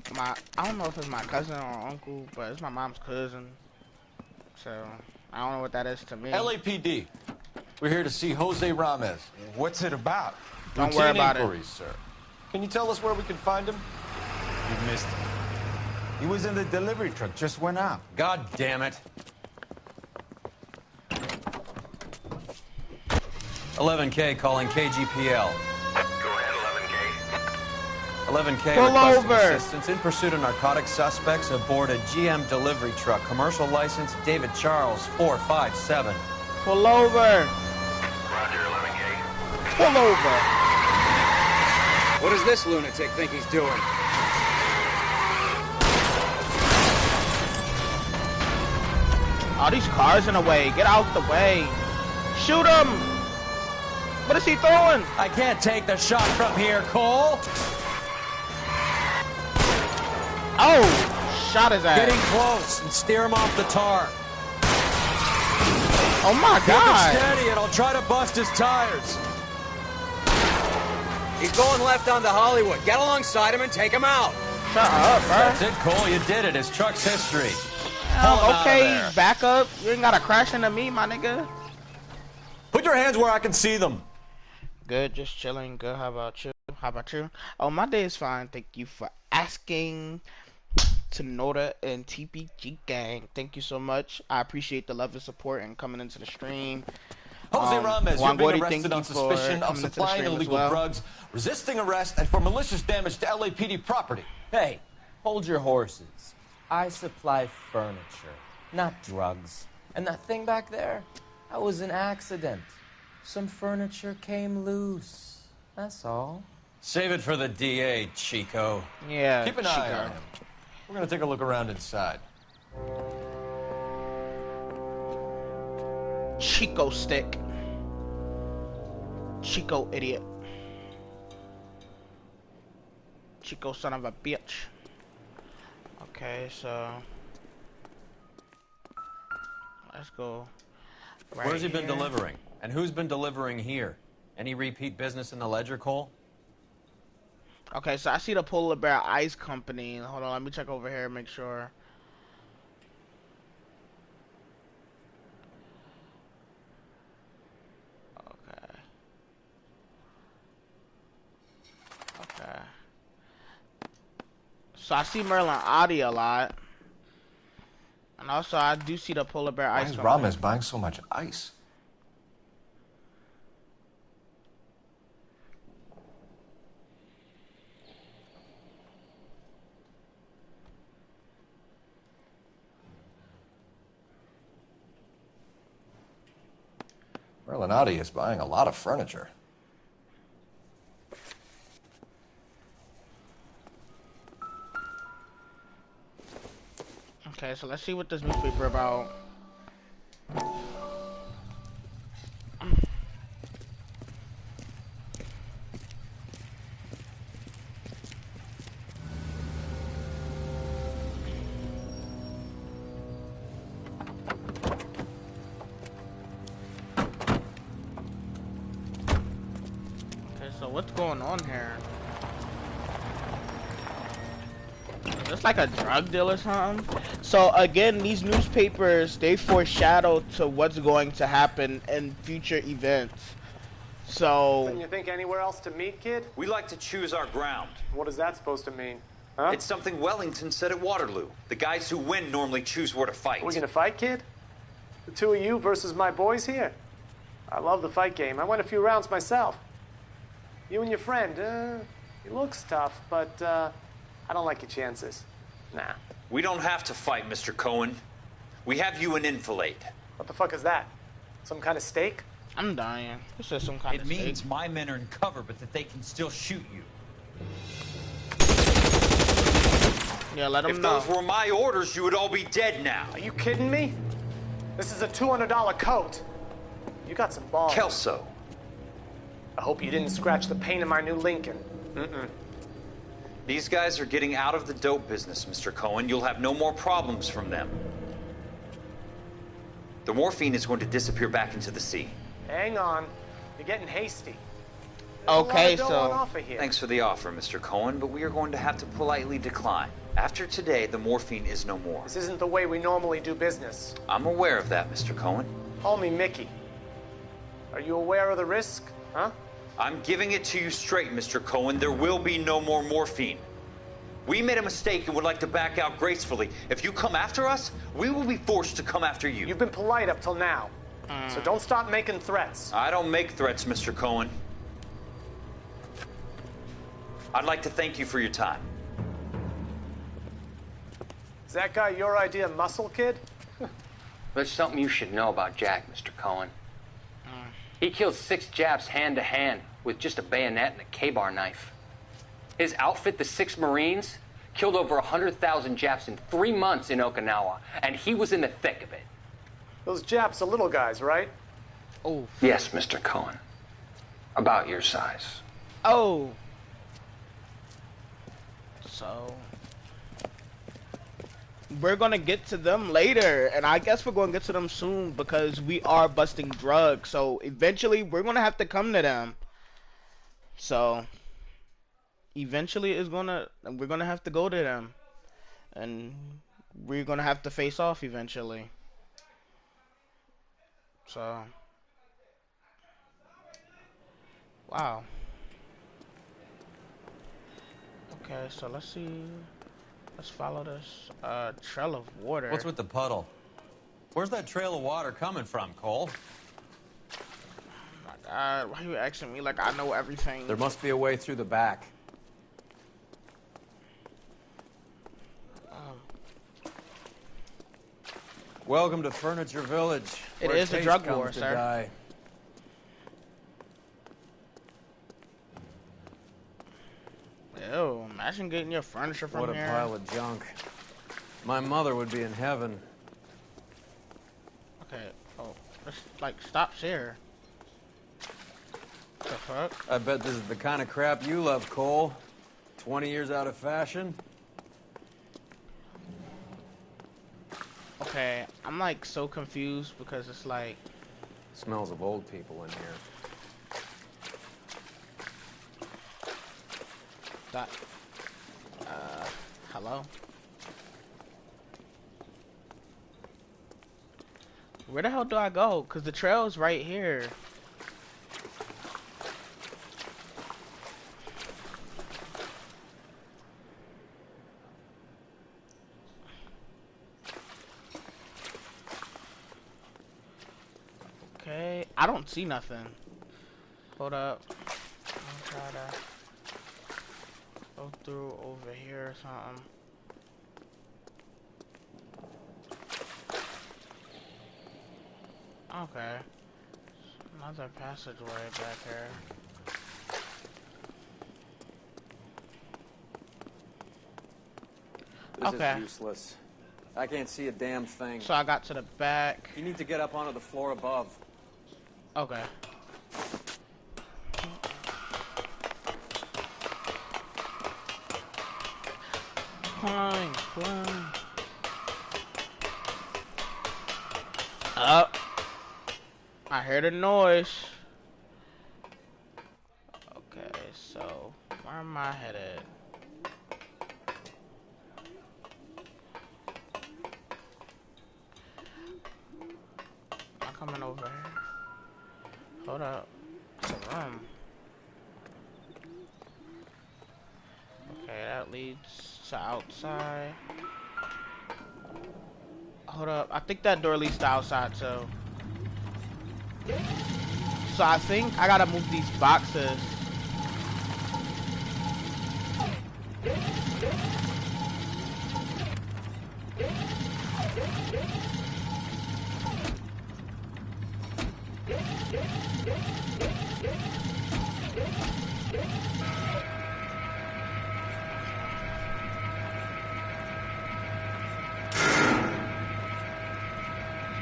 I don't know if it's my cousin or uncle, but it's my mom's cousin. So I don't know what that is to me. LAPD. We're here to see Jose Ramez. What's it about? Don't worry about it. inquiries, sir. Can you tell us where we can find him? You missed him. He was in the delivery truck, just went out. God damn it. 11K calling KGPL. Go ahead, 11K Pull requesting over. assistance in pursuit of narcotic suspects aboard a GM delivery truck. Commercial license David Charles 457. Pull over. Roger, 11K. Pull over. What does this lunatic think he's doing? All these cars in the way. Get out the way. Shoot him. What is he throwing? I can't take the shot from here, Cole. Oh, shot his ass. Getting close and steer him off the tar. Oh my Keep God. it steady and I'll try to bust his tires. He's going left onto Hollywood. Get alongside him and take him out. Shut up, bro. That's it, Cole. You did it. His truck's history. Pull him out of Okay, there. back up. You ain't gotta crash into me, my nigga. Put your hands where I can see them. Good, just chilling. Good. How about you? How about you? Oh, my day is fine. Thank you for asking. Tenora and TPG gang, thank you so much. I appreciate the love and support and coming into the stream. Jose Ramez, Juan you're being Gordy, arrested thank on you for suspicion of coming into the supplying stream as illegal well. drugs, resisting arrest, and for malicious damage to LAPD property. Hey, hold your horses. I supply furniture, not drugs. And that thing back there, that was an accident. Some furniture came loose. That's all. Save it for the DA, Chico. Yeah, Keep an eye on him. We're going to take a look around inside. Chico stick. Chico idiot. Chico son of a bitch. Okay, so let's go. Right Where's he been here. delivering? And who's been delivering here? Any repeat business in the ledger, Cole? Okay, so I see the Polar Bear Ice Company. Hold on, let me check over here and make sure. Okay. Okay. So I see Merlin Audi a lot. And also I do see the Polar Bear Why Ice is Company. Ramos buying so much ice? Merlinati is buying a lot of furniture. Okay, so let's see what this newspaper about. Okay, so what's going on here? Is this like a drug deal or something? So again, these newspapers, they foreshadow to what's going to happen in future events. So Couldn't you think anywhere else to meet, kid? We like to choose our ground. What is that supposed to mean? Huh? It's something Wellington said at Waterloo. The guys who win normally choose where to fight. We're gonna fight, kid? The two of you versus my boys here? I love the fight game. I went a few rounds myself. You and your friend, he looks tough, but I don't like your chances. Nah. We don't have to fight, Mr. Cohen. We have you an enfilade. What the fuck is that? Some kind of steak? I'm dying. This is some kind It of means steak. my men are in cover, but that they can still shoot you. Yeah, let them If know. those were my orders, you would all be dead now. Are you kidding me? This is a $200 coat. You got some balls. Kelso. I hope you didn't scratch the paint in my new Lincoln. Mm-mm. These guys are getting out of the dope business, Mr. Cohen. You'll have no more problems from them. The morphine is going to disappear back into the sea. Hang on. You're getting hasty. Okay, There's a lot of dough on so offer here. Thanks for the offer, Mr. Cohen, but we are going to have to politely decline. After today, the morphine is no more. This isn't the way we normally do business. I'm aware of that, Mr. Cohen. Call me Mickey. Are you aware of the risk? Huh? I'm giving it to you straight, Mr. Cohen. There will be no more morphine. We made a mistake and would like to back out gracefully. If you come after us, we will be forced to come after you. You've been polite up till now. So don't stop making threats. I don't make threats, Mr. Cohen. I'd like to thank you for your time. Is that guy your idea of muscle, kid? There's something you should know about Jack, Mr. Cohen. He killed 6 Japs hand to hand with just a bayonet and a K-bar knife. His outfit, the 6 Marines, killed over 100,000 Japs in 3 months in Okinawa, and he was in the thick of it. Those Japs are little guys, right? Oh. Yes, Mr. Cohen. About your size. Oh. So we're gonna get to them later, and I guess we're gonna get to them soon because we are busting drugs. So eventually, we're gonna have to come to them. So eventually, we're gonna have to go to them, and we're gonna have to face off eventually. So, wow. Okay, so let's see. Let's follow this trail of water. What's with the puddle? Where's that trail of water coming from, Cole? Oh my God, why are you asking me like I know everything? There must be a way through the back. Welcome to Furniture Village. It where is a taste drug comes war, to sir. die. Ew, imagine getting your furniture from What a here. pile of junk. My mother would be in heaven. Okay, oh, let's like stop share. What the fuck? I bet this is the kind of crap you love, Cole. 20 years out of fashion. Okay, I'm like so confused because it's like Smells of old people in here. That. Hello? Where the hell do I go? Cause the trail's right here. Okay, I don't see nothing. Hold up. I'll try to go through over here or something. Okay. Another passageway back here. This Okay. is useless. I can't see a damn thing. So I got to the back. You need to get up onto the floor above. Okay. Climb, climb. Up. I heard a noise. Okay, so where am I headed? I'm coming over here. Hold up. It's a room. Okay, that leads to outside. Hold up. I think that door leads to outside too. So I think I gotta move these boxes.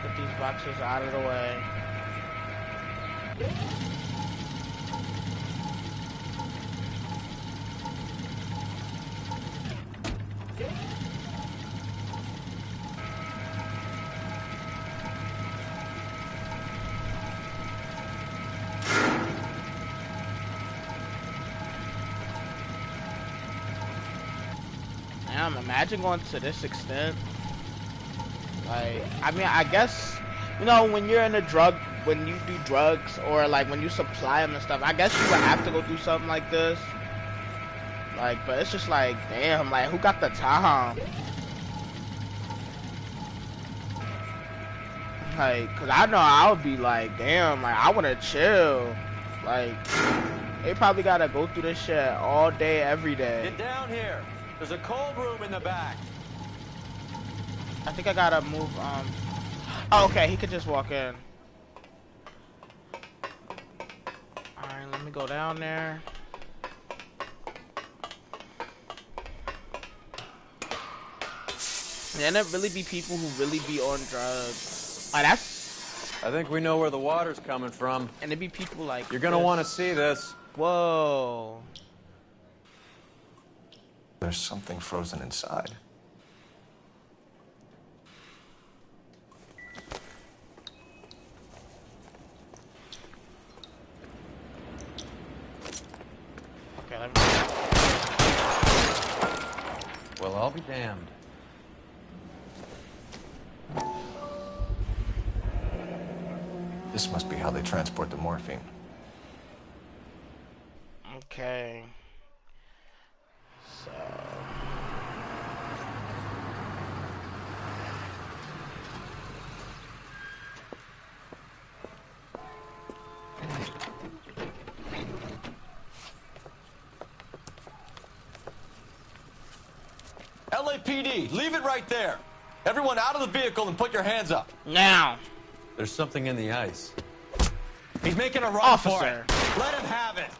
Get these boxes out of the way. Damn, imagine going to this extent. Like, I mean, I guess, you know, when you're in a when you do drugs, or like when you supply them and stuff, I guess you would have to go do something like this. Like, but it's just like, damn, like, who got the time? Like, cause I know I would be like, damn, like, I wanna chill. Like, they probably gotta go through this shit all day, every day. Get down here. There's a cold room in the back. I think I gotta move, oh, okay, he could just walk in. Alright, let me go down there. Then there really be people who really be on drugs. Like, that's... I think we know where the water's coming from. And there be people like You're gonna this. want to see this. Whoa. There's something frozen inside. Okay, let me... Well, I'll be damned. This must be how they transport the morphine. Okay. So... LAPD, leave it right there. Everyone out of the vehicle and put your hands up. Now. There's something in the ice. He's making a run for Officer. it. Let him have it.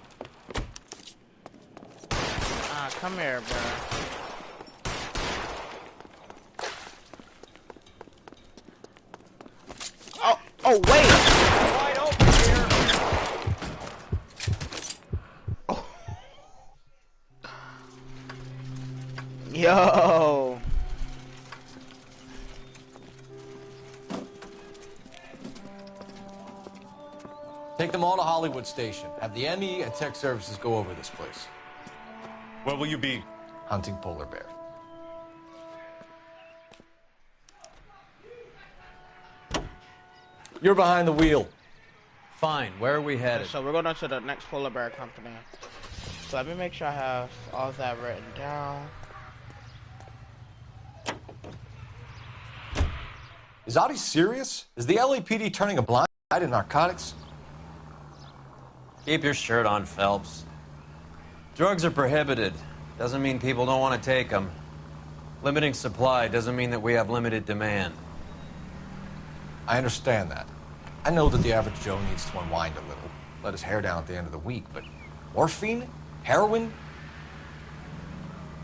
Ah, come here, bro. Oh, wait! Wide open here. Yo! Take them all to Hollywood Station. Have the ME and tech services go over this place. Where will you be? Hunting polar bear. You're behind the wheel. Fine, where are we headed? So we're going on to the next polar bear company. So let me make sure I have all of that written down. Is Audie serious? Is the LAPD turning a blind eye to narcotics? Keep your shirt on, Phelps. Drugs are prohibited. Doesn't mean people don't want to take them. Limiting supply doesn't mean that we have limited demand. I understand that. I know that the average Joe needs to unwind a little, let his hair down at the end of the week, but morphine? Heroin?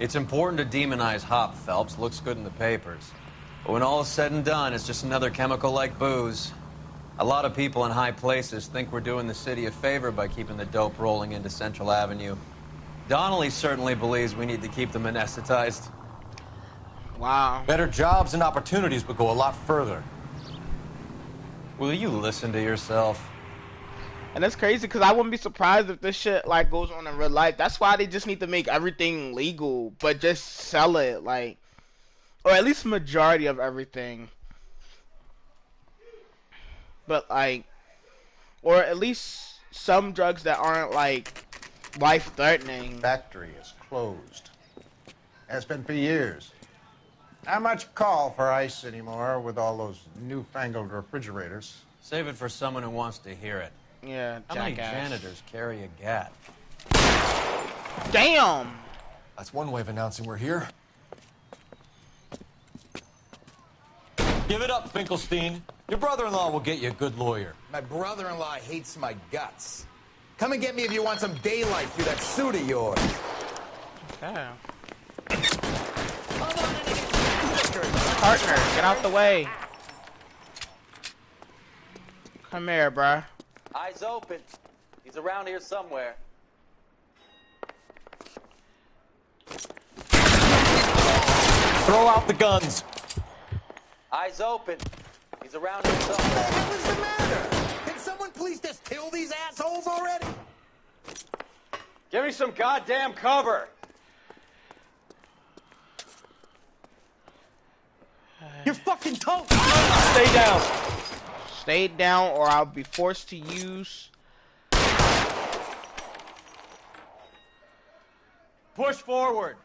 It's important to demonize hop, Phelps. Looks good in the papers. But when all is said and done, it's just another chemical like booze. A lot of people in high places think we're doing the city a favor by keeping the dope rolling into Central Avenue. Donnelly certainly believes we need to keep them anesthetized. Wow. Better jobs and opportunities would go a lot further. Will you listen to yourself? And it's crazy because I wouldn't be surprised if this shit like goes on in real life. That's why they just need to make everything legal, but just sell it, like, or at least majority of everything. But like, or at least some drugs that aren't like life-threatening. Factory is closed. Has been for years. Not much call for ice anymore with all those newfangled refrigerators. Save it for someone who wants to hear it. Yeah, How many jackass. janitors carry a gat? Damn! That's one way of announcing we're here. Give it up, Finkelstein. Your brother-in-law will get you a good lawyer. My brother-in-law hates my guts. Come and get me if you want some daylight through that suit of yours. Damn. Partner, get out the way. Come here, bruh. Eyes open. He's around here somewhere. Throw out the guns. Eyes open. He's around here somewhere. What the hell is the matter? Can someone please just kill these assholes already? Give me some goddamn cover. You're fucking toast. Stay down. Stay down or I'll be forced to use. Push forward.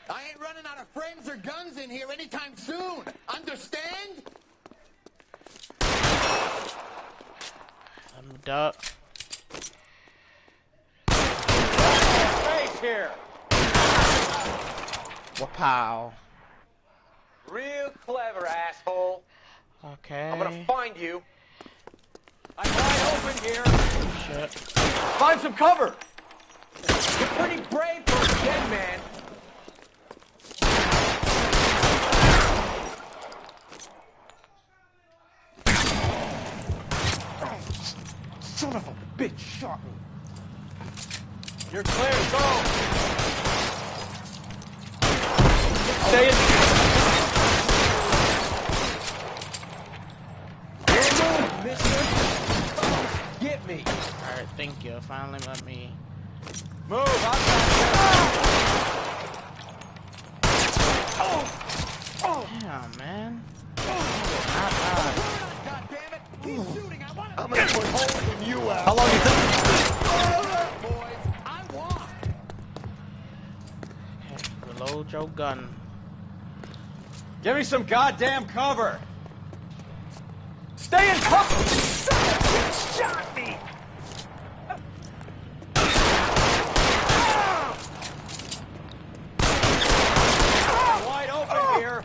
I ain't running out of friends or guns in here anytime soon. Understand? I'm duck. Face here. Wapow. Real clever, asshole. Okay. I'm gonna find you. I'm wide open here. Shit. Find some cover. You're pretty brave for a dead man. Son of a bitch shot me. You're clear. Go. Stay in. Get me. Alright, thank you. Finally let me Move. I'm not. damn, man. God damn it. He's shooting. I want to. I'm gonna put holes in you out. How long do you think? Boys, I want. Reload your gun. Give me some goddamn cover. Stay in cover. Shot me. Wide open here.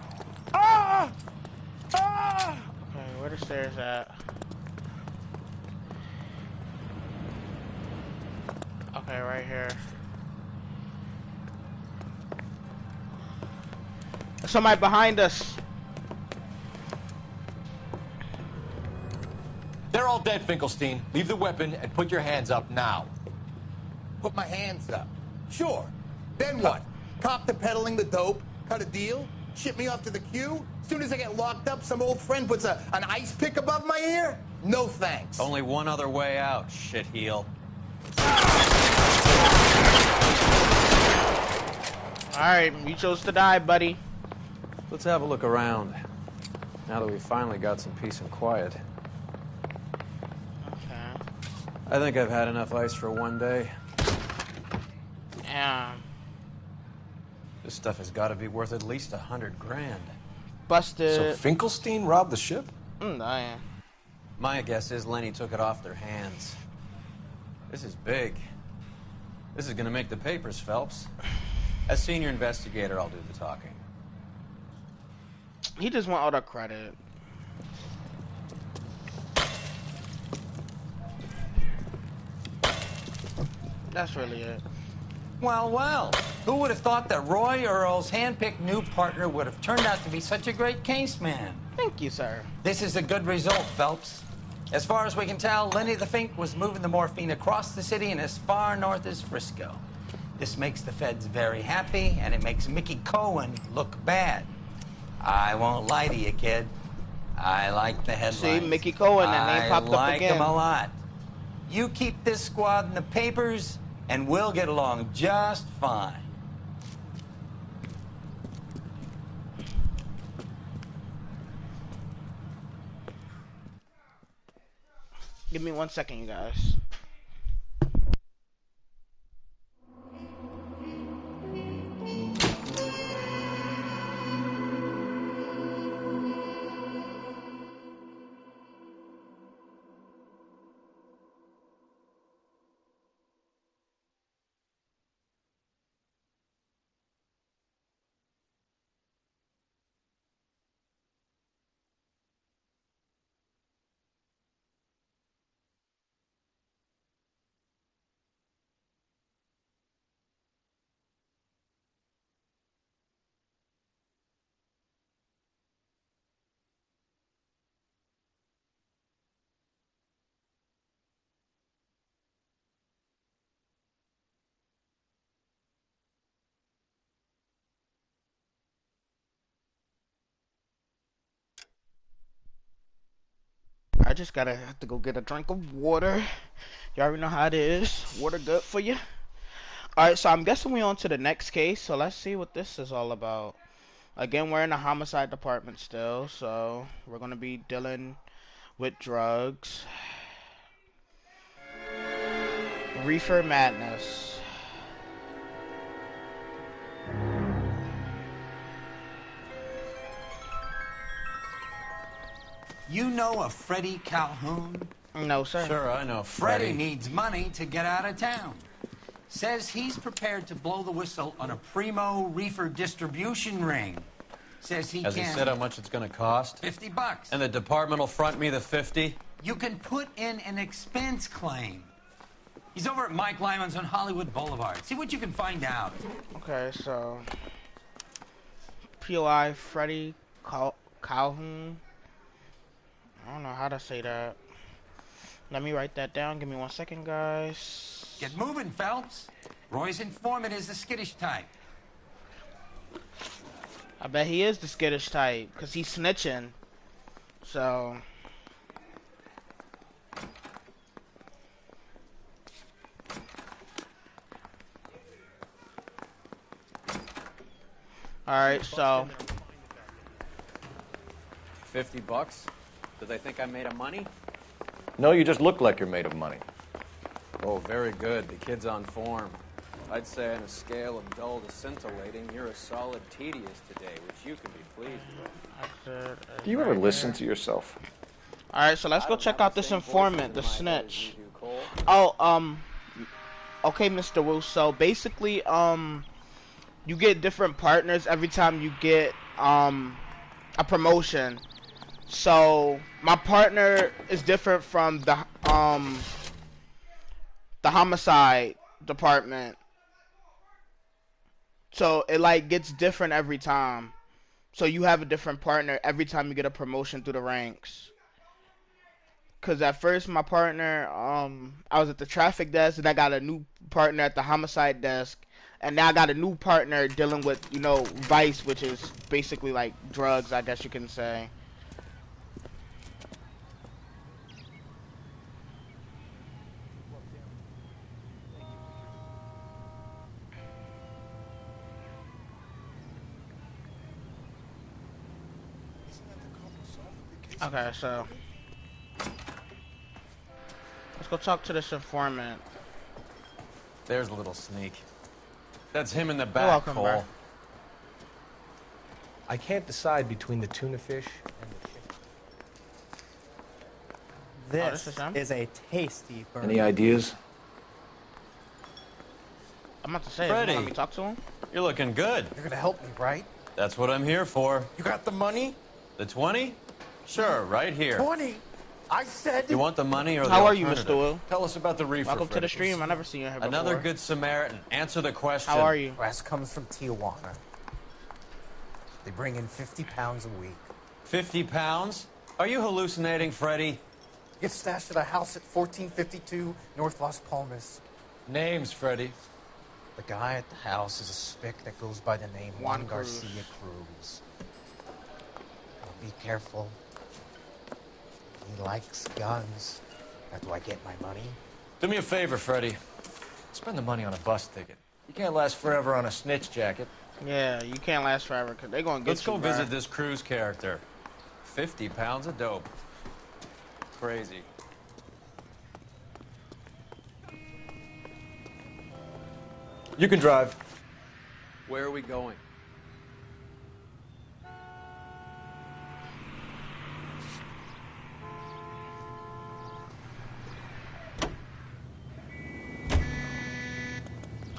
Okay, where the stairs at? Okay, right here. There's somebody behind us. They're all dead, Finkelstein. Leave the weapon and put your hands up now. Put my hands up. Sure. Then what? Cop to peddling the dope? Cut a deal? Ship me off to the queue? As soon as I get locked up, some old friend puts an ice pick above my ear? No thanks. Only one other way out, shitheel. Alright, you chose to die, buddy. Let's have a look around. Now that we finally got some peace and quiet. Okay. I think I've had enough ice for one day. Yeah. This stuff has got to be worth at least $100 grand. Busted. So Finkelstein robbed the ship? Yeah. My guess is Lenny took it off their hands. This is big. This is gonna make the papers, Phelps. As senior investigator, I'll do the talking. He just want all the credit. That's really it. Well, well, who would have thought that Roy Earl's handpicked new partner would have turned out to be such a great case man? Thank you, sir. This is a good result, Phelps. As far as we can tell, Lenny the Fink was moving the morphine across the city and as far north as Frisco. This makes the feds very happy, and it makes Mickey Cohen look bad. I won't lie to you, kid. I like the headlines. See, Mickey Cohen, that name popped up again. I like him a lot. You keep this squad in the papers, and we'll get along just fine. Give me 1 second, you guys. I just have to go get a drink of water. You already know how it is. Water good for you. Alright, so I'm guessing we're on to the next case. So let's see what this is all about. Again, we're in the homicide department still. So we're going to be dealing with drugs. Reefer madness. You know a Freddie Calhoun? No, sir. Sure, I know Freddie needs money to get out of town. Says he's prepared to blow the whistle on a primo reefer distribution ring. Says he Has can... he said how much it's gonna cost? $50. And the department will front me the 50? You can put in an expense claim. He's over at Mike Lyman's on Hollywood Boulevard. See what you can find out. Okay, so... POI Freddie Calhoun. I don't know how to say that. Let me write that down. Give me 1 second, guys. Get moving, Phelps. Roy's informant is the skittish type. I bet he is the skittish type, because he's snitching. So... Alright, so... $50? Do they think I'm made of money? No, you just look like you're made of money. Oh, very good. The kid's on form. I'd say on a scale of dull to scintillating, you're a solid tedious today, which you can be pleased with. Do you ever listen to yourself? Alright, so let's go check out this informant, the snitch. Oh, okay, Mr. Wu. So basically, you get different partners every time you get, a promotion. So, my partner is different from the homicide department. So, it, like, gets different every time. So, you have a different partner every time you get a promotion through the ranks. Because at first, my partner, I was at the traffic desk, and I got a new partner at the homicide desk. and now I got a new partner dealing with, you know, vice, which is basically like drugs, I guess you can say. Okay, so let's go talk to this informant. There's a little sneak. That's him in the You're back, welcome, Cole. bro. I can't decide between the tuna fish and the chicken. This is a tasty burger. Any ideas? I'm about to say, Freddy. you want me to talk to him? You're looking good. You're gonna help me, right? That's what I'm here for. You got the money? The 20? Sure, right here. 20? I said... You want the money or the How are you, alternative? Mr. Will? Tell us about the reefer, Welcome to Freddy. the stream. I never seen you here before. Another good Samaritan. Answer the question. How are you? Grass comes from Tijuana. They bring in 50 pounds a week. 50 pounds? Are you hallucinating, Freddy? Get stashed at a house at 1452 North Las Palmas. Names, Freddy. The guy at the house is a spick that goes by the name Juan Juan Garcia Cruz. Now be careful. He likes guns. How do I get my money? Do me a favor, Freddy. Spend the money on a bus ticket. You can't last forever on a snitch jacket. Yeah, you can't last forever because they're going to get Let's you, go bro. visit this Cruz character. 50 pounds of dope. Crazy. You can drive. Where are we going?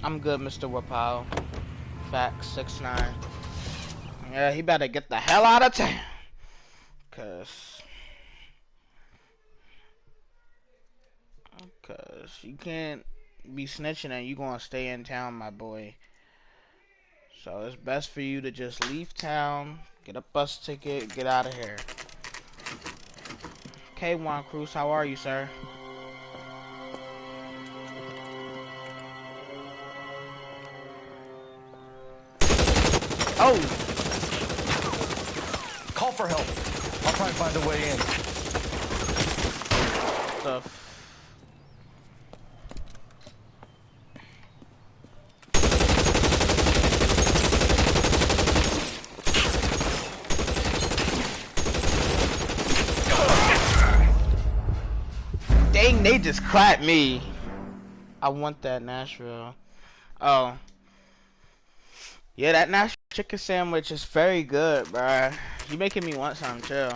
I'm good, Mr. Wapow. Fact 6'9". Yeah, he better get the hell out of town. Cause you can't be snitching and you gonna stay in town, my boy. So it's best for you to just leave town, get a bus ticket, get out of here. Okay, Juan Cruz, how are you, sir? Oh! Call for help. I'll try and find a way in. The dang, they just clapped me. I want that Nashville. Oh. Yeah, that Nashville chicken sandwich is very good, bruh. You making me want some, chill.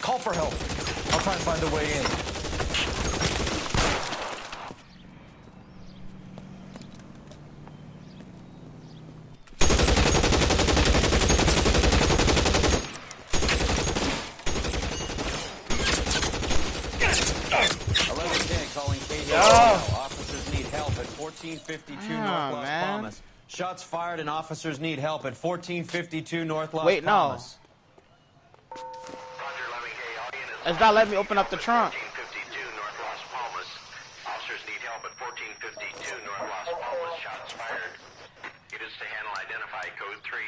Call for help. I'll try and find a way in. Officers need help at 1452 North Las man. Palmas. Shots fired and officers need help at 1452 North Las Wait, no. Palmas. It's not letting me open up the trunk. 1452 North Las Palmas. Officers need help at 1452 North Las Palmas. Shots fired. It is to handle identify code 3.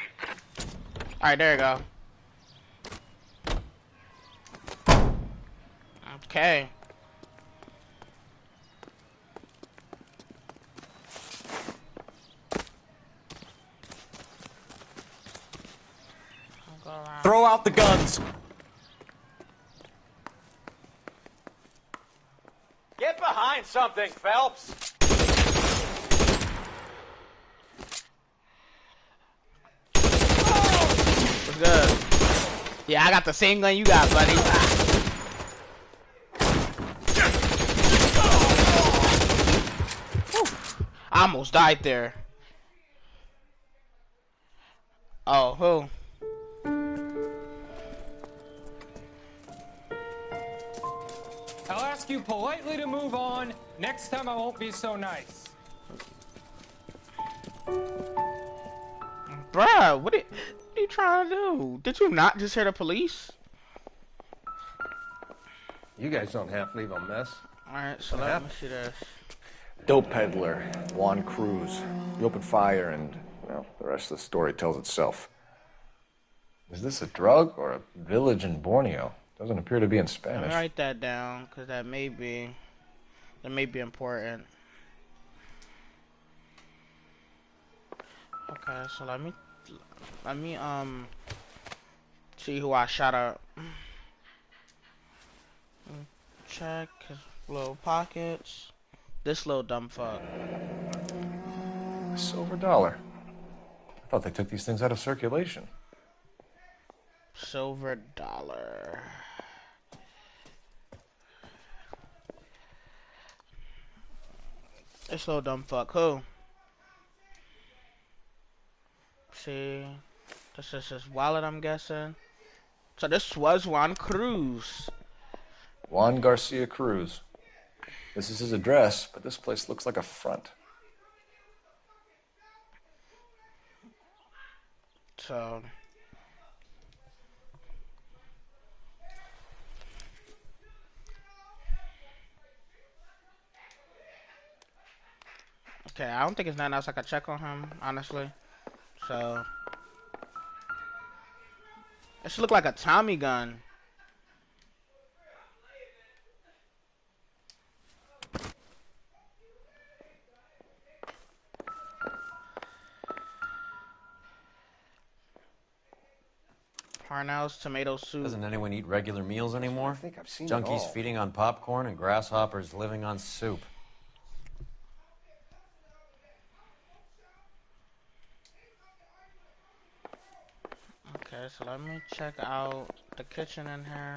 Alright, there you go. Okay. Throw out the guns. Get behind something, Phelps. What's good? Yeah, I got the same gun you got, buddy. Whew. I almost died there. Oh, who? I'll ask you politely to move on. Next time I won't be so nice. Bruh, what do trying to do? Did you not just hear the police? You guys don't half leave a mess. Alright, so What let me happened? see this. Dope peddler, Juan Cruz. He opened fire and, well, the rest of the story tells itself. Is this a drug or a village in Borneo? Doesn't appear to be in Let Spanish. me write that down, because that may be important. Okay, so let me see who I shot up. Check his little pockets. This little dumb fuck. Silver dollar. I thought they took these things out of circulation. Silver dollar. This little dumb fuck. Who? See, this is his wallet, I'm guessing. So this was Juan Cruz. Juan Garcia Cruz. This is his address, but this place looks like a front. So okay, I don't think there's nothing else I could check on him, honestly. So it should look like a Tommy gun. Parnell's tomato soup. Doesn't anyone eat regular meals anymore? I think I've seen it Junkies all. feeding on popcorn and grasshoppers living on soup. Okay, so let me check out the kitchen in here.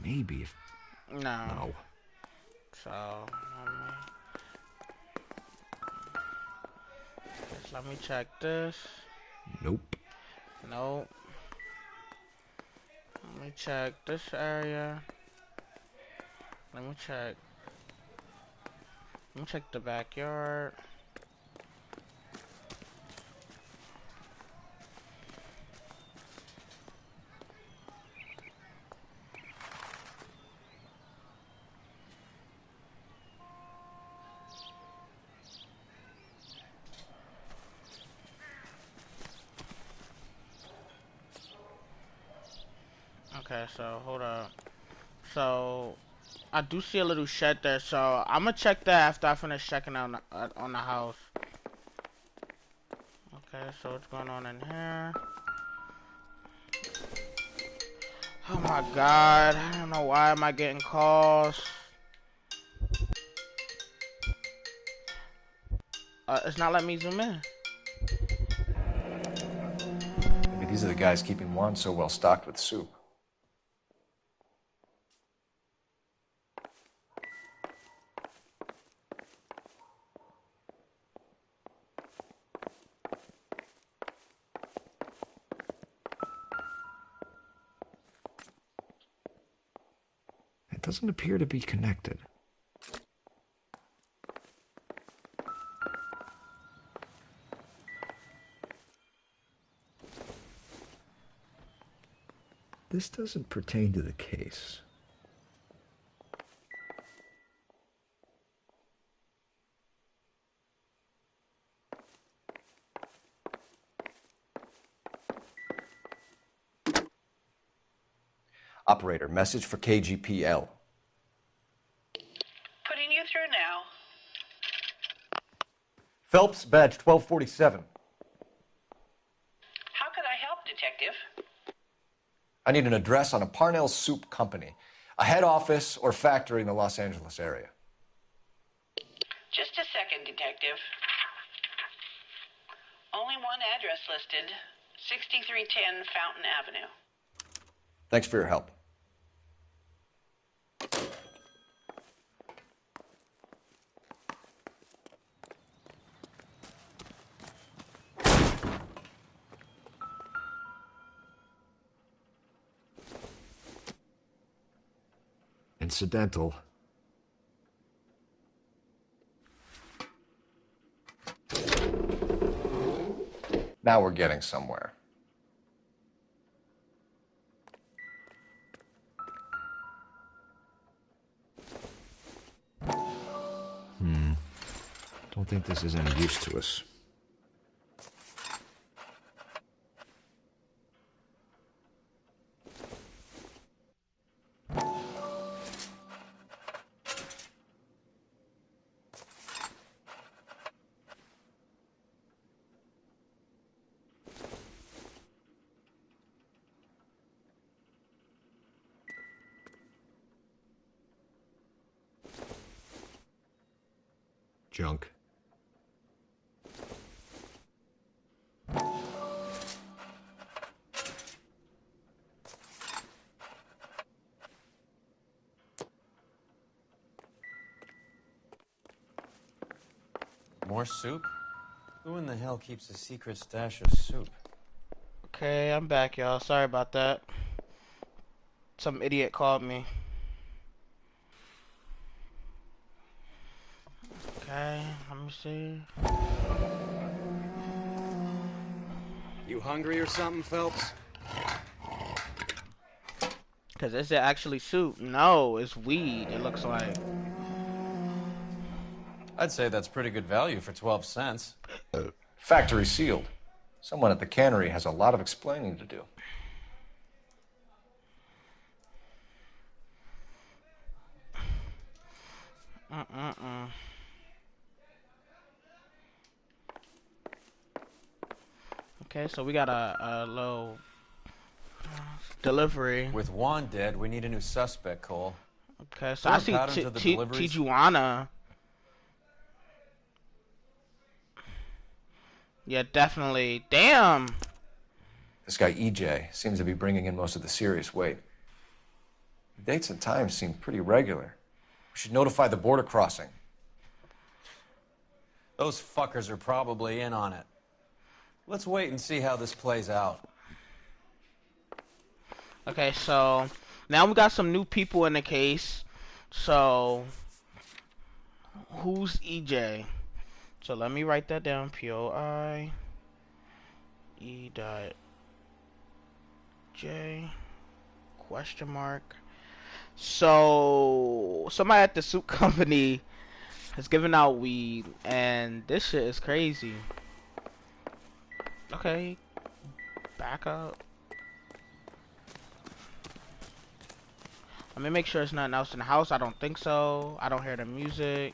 Maybe if... No. So let me check this. Nope. Nope. Let me check this area. Let me check the backyard. Okay, so hold up. So I do see a little shed there, so I'm gonna check that after I finish checking out on the house. Okay, so what's going on in here? Oh my god, I don't know why am I getting calls. It's not letting me zoom in. Maybe these are the guys keeping Juan so well stocked with soup. It doesn't appear to be connected. This doesn't pertain to the case. Operator, message for KGPL. Putting you through now. Phelps, badge 1247. How could I help, Detective? I need an address on a Parnell Soup Company, a head office or factory in the Los Angeles area. Just a second, Detective. Only one address listed, 6310 Fountain Avenue. Thanks for your help. Incidental. Now we're getting somewhere. Don't think this is any use to us. Junk. More soup? Who in the hell keeps a secret stash of soup? Okay, I'm back, y'all. Sorry about that. Some idiot called me. Okay, let me see. You hungry or something, Phelps? Cause is it actually soup? No, it's weed. It looks like. I'd say that's pretty good value for 12 cents. Factory sealed. Someone at the cannery has a lot of explaining to do. Okay, so we got a little delivery. With Juan dead, we need a new suspect, Cole. Okay, so I see Tijuana. Yeah, definitely. Damn. This guy EJ seems to be bringing in most of the serious weight. The dates and times seem pretty regular. We should notify the border crossing. Those fuckers are probably in on it. Let's wait and see how this plays out. Okay, so now we got some new people in the case. So who's EJ? So let me write that down. POI E dot J question mark. So somebody at the soup company has given out weed, and this shit is crazy. Okay, back up. Let me make sure it's nothing else in the house. I don't think so. I don't hear the music.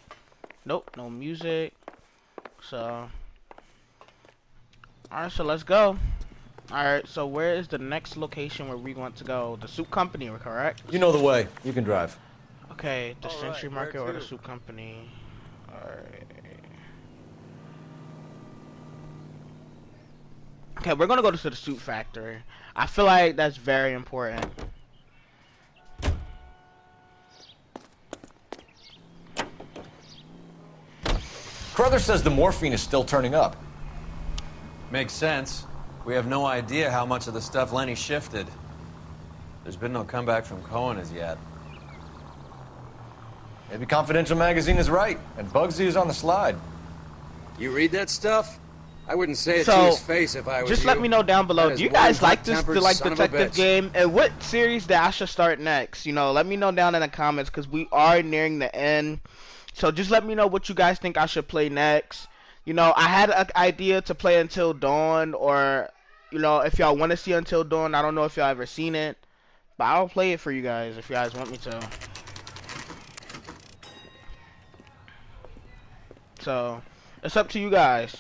Nope, no music. So, alright, so let's go. Alright, so where is the next location where we want to go? The soup company, correct? You know the way. You can drive. Okay, the Century Market or the soup company. Alright. Okay, we're gonna go to the soup factory. I feel like that's very important. Carruthers says the morphine is still turning up. Makes sense. We have no idea how much of the stuff Lenny shifted. There's been no comeback from Cohen as yet. Maybe Confidential Magazine is right, and Bugsy is on the slide. You read that stuff? I wouldn't say it to his face if I was just you. let me know down below. That Do you is guys one like this hot-tempered like son of a detective bitch. game? And what series that I should start next? You know, let me know down in the comments because we are nearing the end. So just let me know what you guys think I should play next. You know, I had an idea to play Until Dawn, or you know, if y'all want to see Until Dawn, I don't know if y'all ever seen it, but I'll play it for you guys if you guys want me to. So it's up to you guys.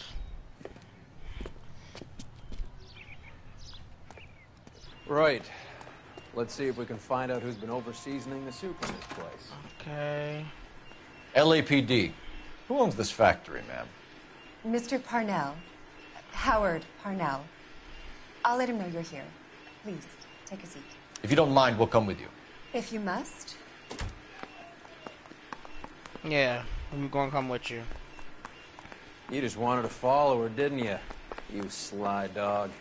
Right. Let's see if we can find out who's been over-seasoning the soup in this place. Okay. LAPD. Who owns this factory, ma'am? Mr. Parnell. Howard Parnell. I'll let him know you're here. Please, take a seat. If you don't mind, we'll come with you. If you must. Yeah, I'm gonna come with you. You just wanted to follow her, didn't you? You sly dog.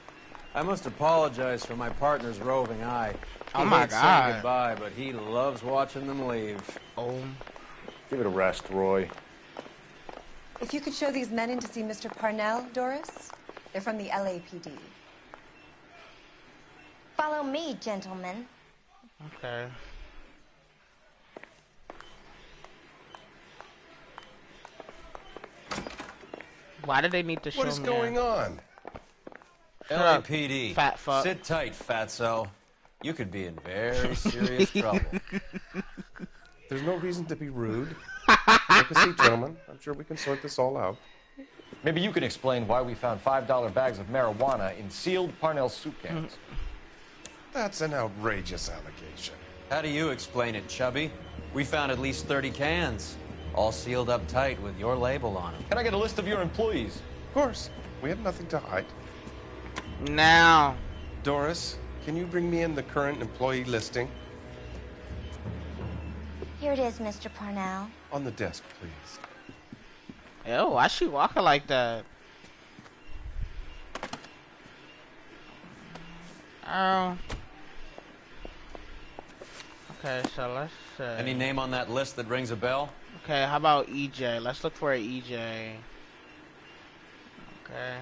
I must apologize for my partner's roving eye. Oh He my hates saying God. goodbye, but he loves watching them leave. Oh. Give it a rest, Roy. If you could show these men in to see Mr. Parnell, Doris. They're from the LAPD. Follow me, gentlemen. Okay. Why did they need to show me? What is going on? LAPD. Fat fuck. Sit tight, fatso. You could be in very serious trouble. There's no reason to be rude. Take a seat, gentlemen. I'm sure we can sort this all out. Maybe you can explain why we found $5 bags of marijuana in sealed Parnell soup cans. That's an outrageous allegation. How do you explain it, Chubby? We found at least 30 cans, all sealed up tight with your label on them. Can I get a list of your employees? Of course. We have nothing to hide. Now. Doris, can you bring me in the current employee listing? Here it is, Mr. Parnell. On the desk, please. Ew, why she walking like that? Oh. Okay, so let's see. Any name on that list that rings a bell? Okay, how about EJ? Let's look for an EJ. Okay.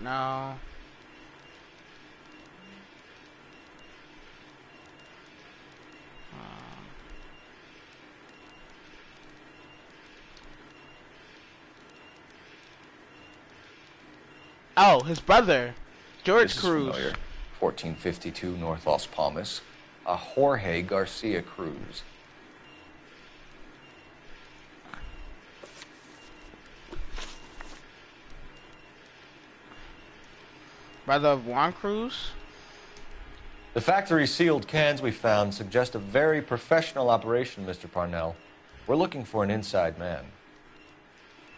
No. Oh, his brother, George This is Cruz. familiar. 1452 North Las Palmas. A Jorge Garcia Cruz. Brother of Juan Cruz? The factory sealed cans we found suggest a very professional operation, Mr. Parnell. We're looking for an inside man.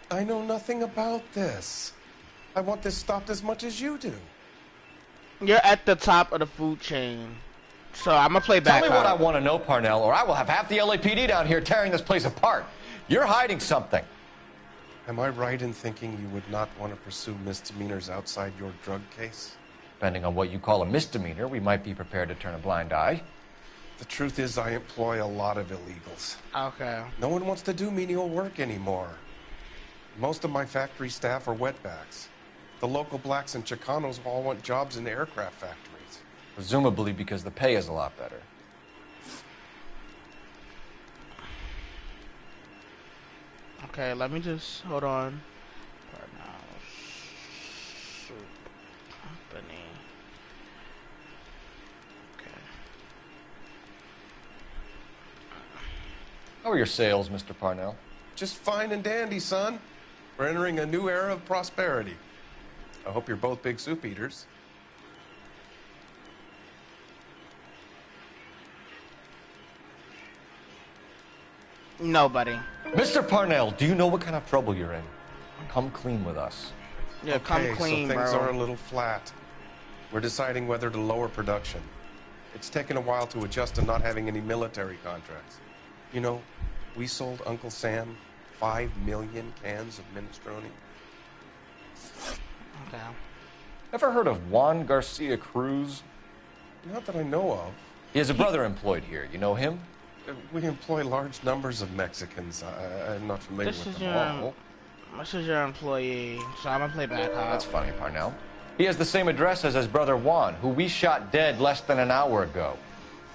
I know nothing about this. I want this stopped as much as you do. You're at the top of the food chain. So I'm gonna play back. Tell me what I want to know, Parnell, or I will have half the LAPD down here tearing this place apart. You're hiding something. Am I right in thinking you would not want to pursue misdemeanors outside your drug case? Depending on what you call a misdemeanor, we might be prepared to turn a blind eye. The truth is, I employ a lot of illegals. Okay. No one wants to do menial work anymore. Most of my factory staff are wetbacks. The local blacks and Chicanos all want jobs in the aircraft factories. Presumably because the pay is a lot better. Okay, let me just hold on. Parnell Soup Company. Okay. How are your sales, Mr. Parnell? Just fine and dandy, son. We're entering a new era of prosperity. I hope you're both big soup eaters. Nobody. Mr. Parnell, do you know what kind of trouble you're in? Come clean with us. Yeah, Okay, come clean, so things bro. are a little flat. We're deciding whether to lower production. It's taken a while to adjust to not having any military contracts. You know, we sold Uncle Sam 5 million cans of minestrone. Okay. Ever heard of Juan Garcia Cruz? Not that I know of. He has a brother employed here. You know him? We employ large numbers of Mexicans. I'm not familiar This with is them your all. this is your employee, so I'm gonna play back hop. That's funny, Parnell. He has the same address as his brother Juan, who we shot dead less than an hour ago.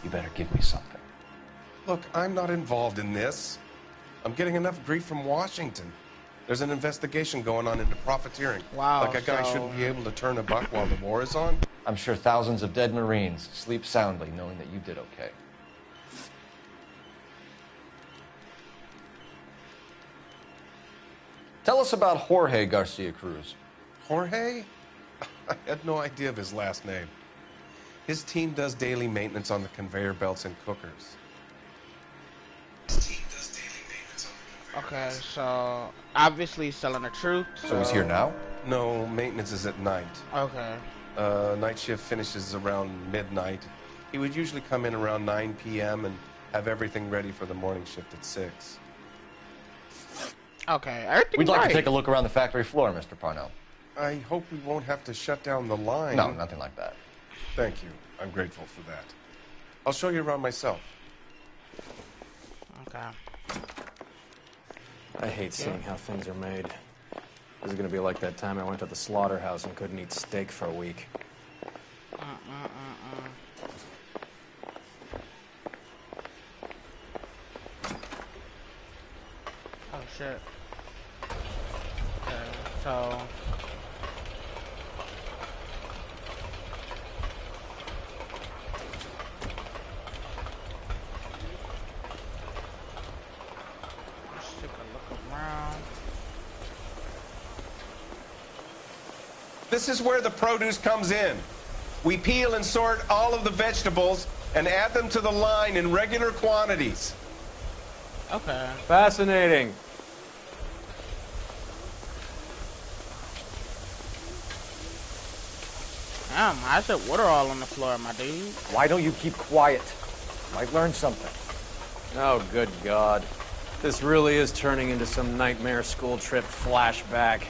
You better give me something. Look, I'm not involved in this. I'm getting enough grief from Washington. There's an investigation going on into profiteering. Wow, Like a guy so- shouldn't be able to turn a buck while the war is on. I'm sure thousands of dead Marines sleep soundly knowing that you did okay. Tell us about Jorge Garcia Cruz. Jorge? I had no idea of his last name. His team does daily maintenance on the conveyor belts and cookers. Okay, so obviously he's telling the truth. So he's here now? No, maintenance is at night. Okay. Night shift finishes around midnight. He would usually come in around 9 p.m. and have everything ready for the morning shift at 6. Okay, everything's We'd like right. to take a look around the factory floor, Mr. Parnell. I hope we won't have to shut down the line. No, nothing like that. Thank you. I'm grateful for that. I'll show you around myself. Okay. I hate seeing how things are made. This is gonna be like that time I went to the slaughterhouse and couldn't eat steak for a week. Oh shit. Okay, so let's take a look around. This is where the produce comes in. We peel and sort all of the vegetables and add them to the line in regular quantities. Okay. Fascinating. Damn, I said water all on the floor, my dude. Why don't you keep quiet? Might learn something. Oh, good God. This really is turning into some nightmare school trip flashback.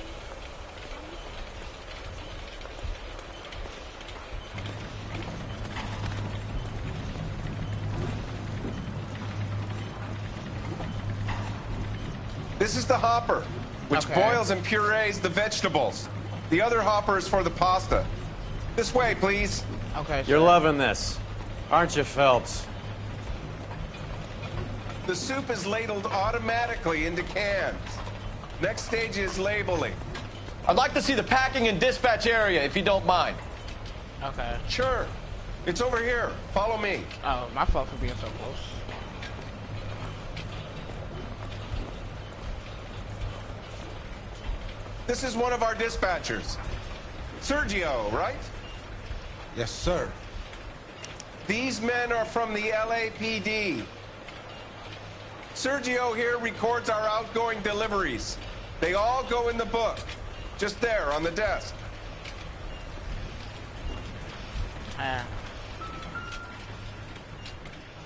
This is the hopper, which Okay. boils and purees the vegetables. The other hopper is for the pasta. This way, please. Okay, You're loving this, aren't you, Phelps? The soup is ladled automatically into cans. Next stage is labeling. I'd like to see the packing and dispatch area, if you don't mind. Okay. Sure. It's over here. Follow me. Oh, my fault for being so close. This is one of our dispatchers. Sergio, right? Yes, sir. These men are from the LAPD. Sergio here records our outgoing deliveries. They all go in the book. Just there on the desk.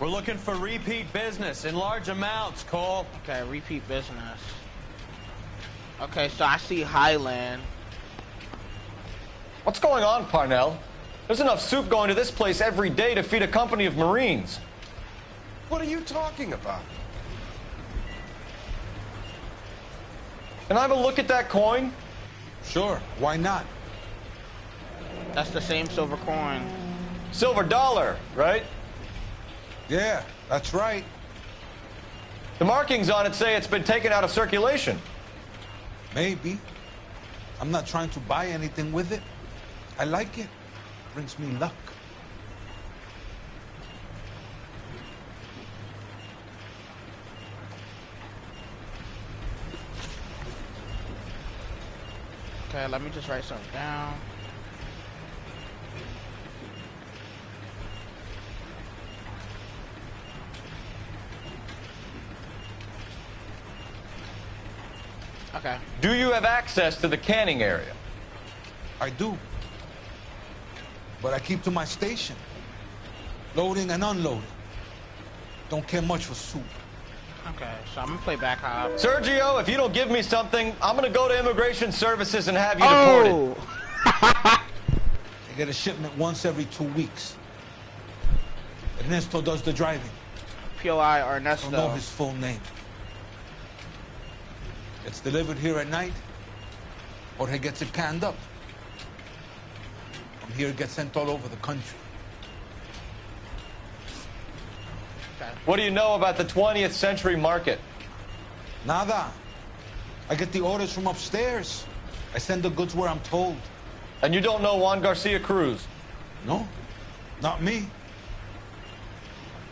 We're looking for repeat business in large amounts, Cole. Okay, repeat business. Okay, so I see Highland. What's going on, Parnell? There's enough soup going to this place every day to feed a company of Marines. What are you talking about? Can I have a look at that coin? Sure, why not? That's the same silver coin. Silver dollar, right? Yeah, that's right. The markings on it say it's been taken out of circulation. Maybe. I'm not trying to buy anything with it. I like it. Brings me luck. Okay, let me just write something down. Okay. Do you have access to the canning area? I do. But I keep to my station. Loading and unloading. Don't care much for soup. Okay, so I'm gonna play back hop. Sergio, if you don't give me something, I'm gonna go to Immigration Services and have you deported. I get a shipment once every 2 weeks. Ernesto does the driving. POI I Ernesto. don't know his full name. It's delivered here at night, or he gets it canned up. From here, it gets sent all over the country. What do you know about the 20th century market? Nada. I get the orders from upstairs. I send the goods where I'm told. And you don't know Juan Garcia Cruz? No, not me.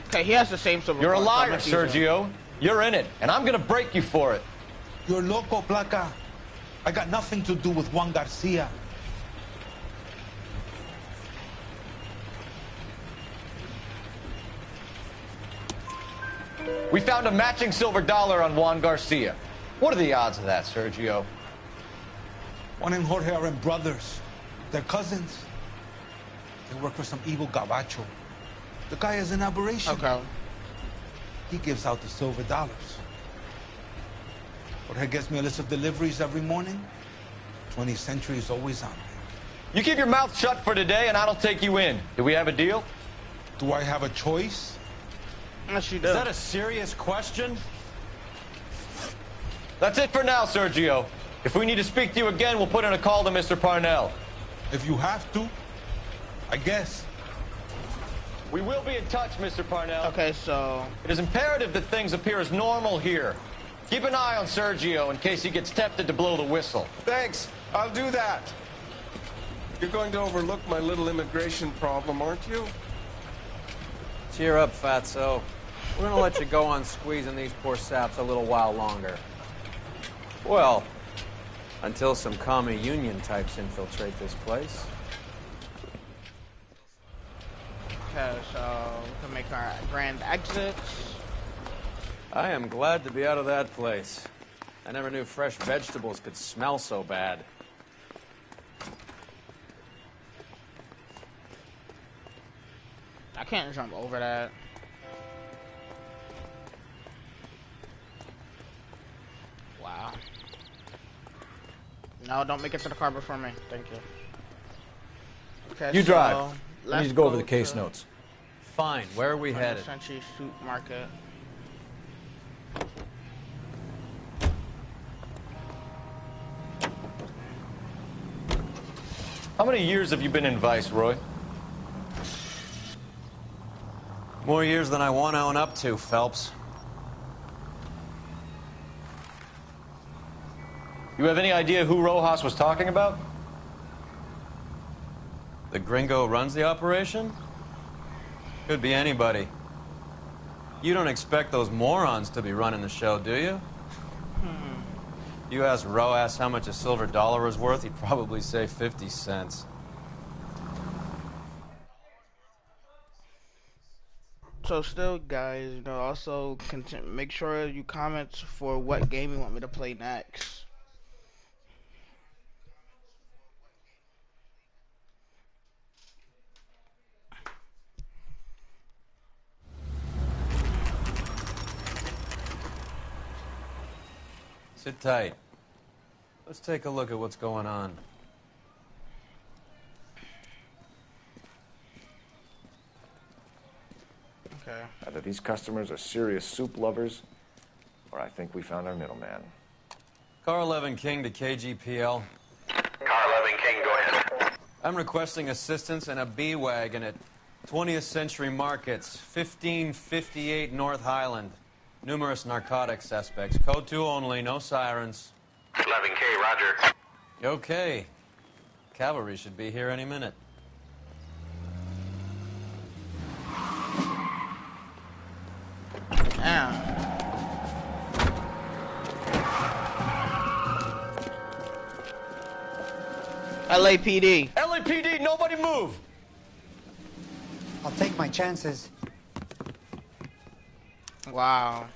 Okay, he has the same silver You're a coin, so I'm liar, gonna use him. Sergio. You're in it, and I'm gonna break you for it. You're loco, Placa. I got nothing to do with Juan Garcia. We found a matching silver dollar on Juan Garcia. What are the odds of that, Sergio? Juan and Jorge are brothers. They're cousins. They work for some evil gabacho. The guy is an aberration. Okay. He gives out the silver dollars. Jorge gets me a list of deliveries every morning. 20th Century is always on there. You keep your mouth shut for today, and I don't take you in. Do we have a deal? Do I have a choice? Yes, you do. Is that a serious question? That's it for now, Sergio. If we need to speak to you again, we'll put in a call to Mr. Parnell. If you have to, I guess. We will be in touch, Mr. Parnell. Okay, so... It is imperative that things appear as normal here. Keep an eye on Sergio in case he gets tempted to blow the whistle. Thanks. I'll do that. You're going to overlook my little immigration problem, aren't you? Cheer up, fatso. We're gonna let you go on squeezing these poor saps a little while longer. Well, until some commie union types infiltrate this place. Okay, so we can make our grand exits. I am glad to be out of that place. I never knew fresh vegetables could smell so bad. I can't jump over that. Wow. No, don't make it to the car before me. Thank you. Okay, You drive. I let's need to go over the case notes. Fine. Where are we 20th headed? Century Supermarket. How many years have you been in Vice, Roy? More years than I want to own up to, Phelps. You have any idea who Rojas was talking about? The gringo runs the operation? Could be anybody. You don't expect those morons to be running the show, do you? You ask Rojas how much a silver dollar is worth, he'd probably say 50 cents. So still, guys, you know, also make sure you comment for what game you want me to play next. Sit tight. Let's take a look at what's going on. Okay. Either these customers are serious soup lovers, or I think we found our middleman. Car 11 King to KGPL. Car 11 King, go ahead. I'm requesting assistance in a B-Wagon at 20th Century Markets, 1558 North Highland. Numerous narcotic suspects. Code 2 only, no sirens. 11K, roger. Okay. Cavalry should be here any minute. LAPD. LAPD, nobody move! I'll take my chances. Wow.